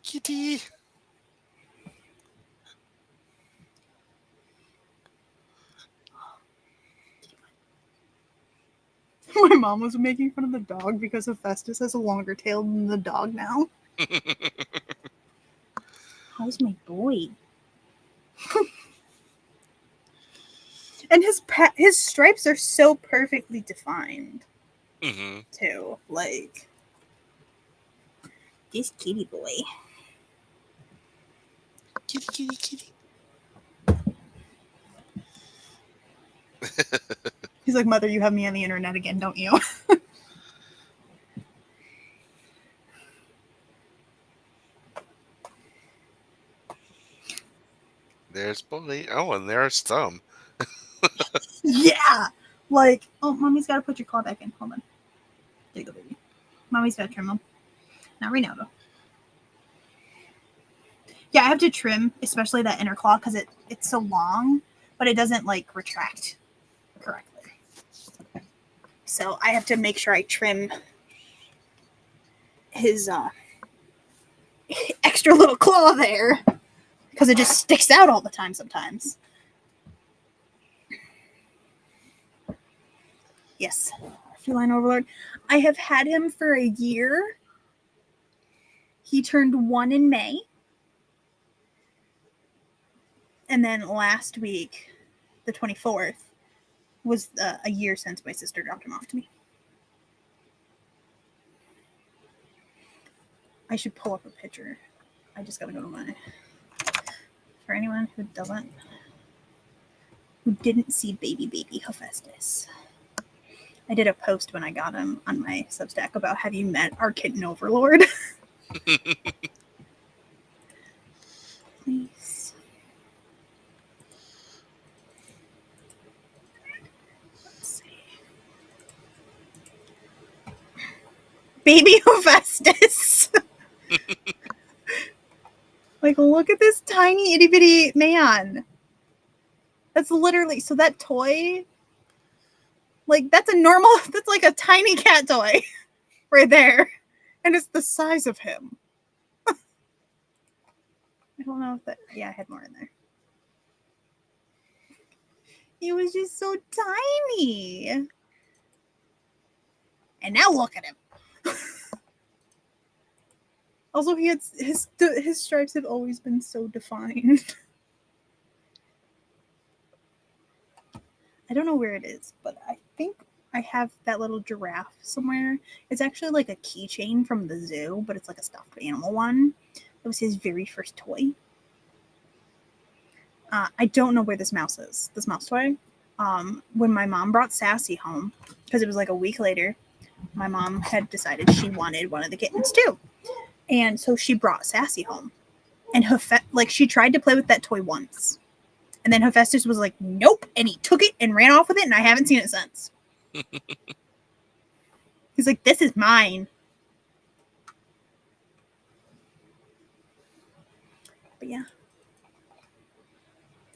Kitty. My mom was making fun of the dog because Hephaestus has a longer tail than the dog now. How's my boy? And his stripes are so perfectly defined Hmm. too. Like this kitty boy. Kitty, kitty, kitty. He's like, Mother, you have me on the internet again, don't you? There's Bully. Oh, and there's Thumb. Yeah. Like, oh, mommy's got to put your claw back in. Hold on. There you go, baby. Mommy's got to trim them. Not right now, though. Yeah, I have to trim, especially that inner claw, because it's so long, but it doesn't like retract correctly. So I have to make sure I trim his extra little claw there, because it just sticks out all the time sometimes. Yes, feline overlord. I have had him for a year. He turned 1 in May. And then last week, the 24th, was a year since my sister dropped him off to me. I should pull up a picture. I just gotta go to my... For anyone who didn't see baby Hephaestus. I did a post when I got him on my Substack about, have you met our kitten overlord? Please. Let's see. Baby Hephaestus. Like, look at this tiny itty bitty man. That's literally, so that toy, like, that's like a tiny cat toy right there. And it's the size of him. I don't know if that, yeah, I had more in there. He was just so tiny. And now look at him. Also, his stripes have always been so defined. I don't know where it is, but I think I have that little giraffe somewhere. It's actually like a keychain from the zoo, but it's like a stuffed animal one. It was his very first toy. I don't know where this mouse is. This mouse toy. When my mom brought Sassy home, because it was like a week later, my mom had decided she wanted one of the kittens too. And so she brought Sassy home. And she tried to play with that toy once. And then Hephaestus was like, nope. And he took it and ran off with it. And I haven't seen it since. He's like, this is mine. But yeah.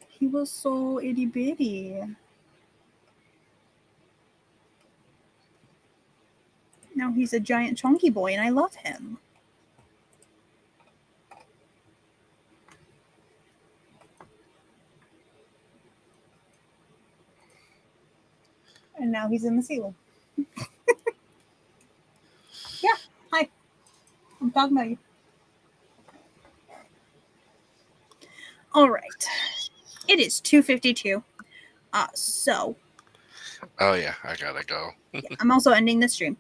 He was so itty bitty. Now he's a giant chunky boy and I love him. And now he's in the ceiling. Yeah, hi. I'm talking about you. All right. It is 2:52. So. Oh yeah, I gotta go. Yeah, I'm also ending the stream.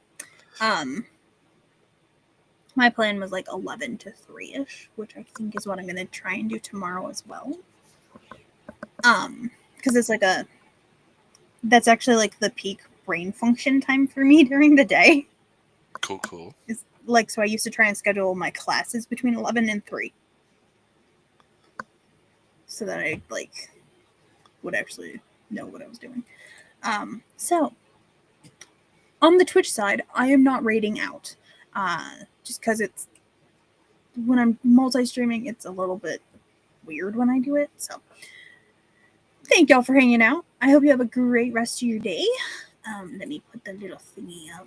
My plan was like 11 to 3-ish, which I think is what I'm gonna try and do tomorrow as well. Because it's like that's actually like the peak brain function time for me during the day. Cool. It's like, so I used to try and schedule my classes between 11 and 3. So that I like would actually know what I was doing. So on the Twitch side, I am not rating out. Just because it's when I'm multi-streaming, it's a little bit weird when I do it. So thank y'all for hanging out. I hope you have a great rest of your day. Let me put the little thingy up.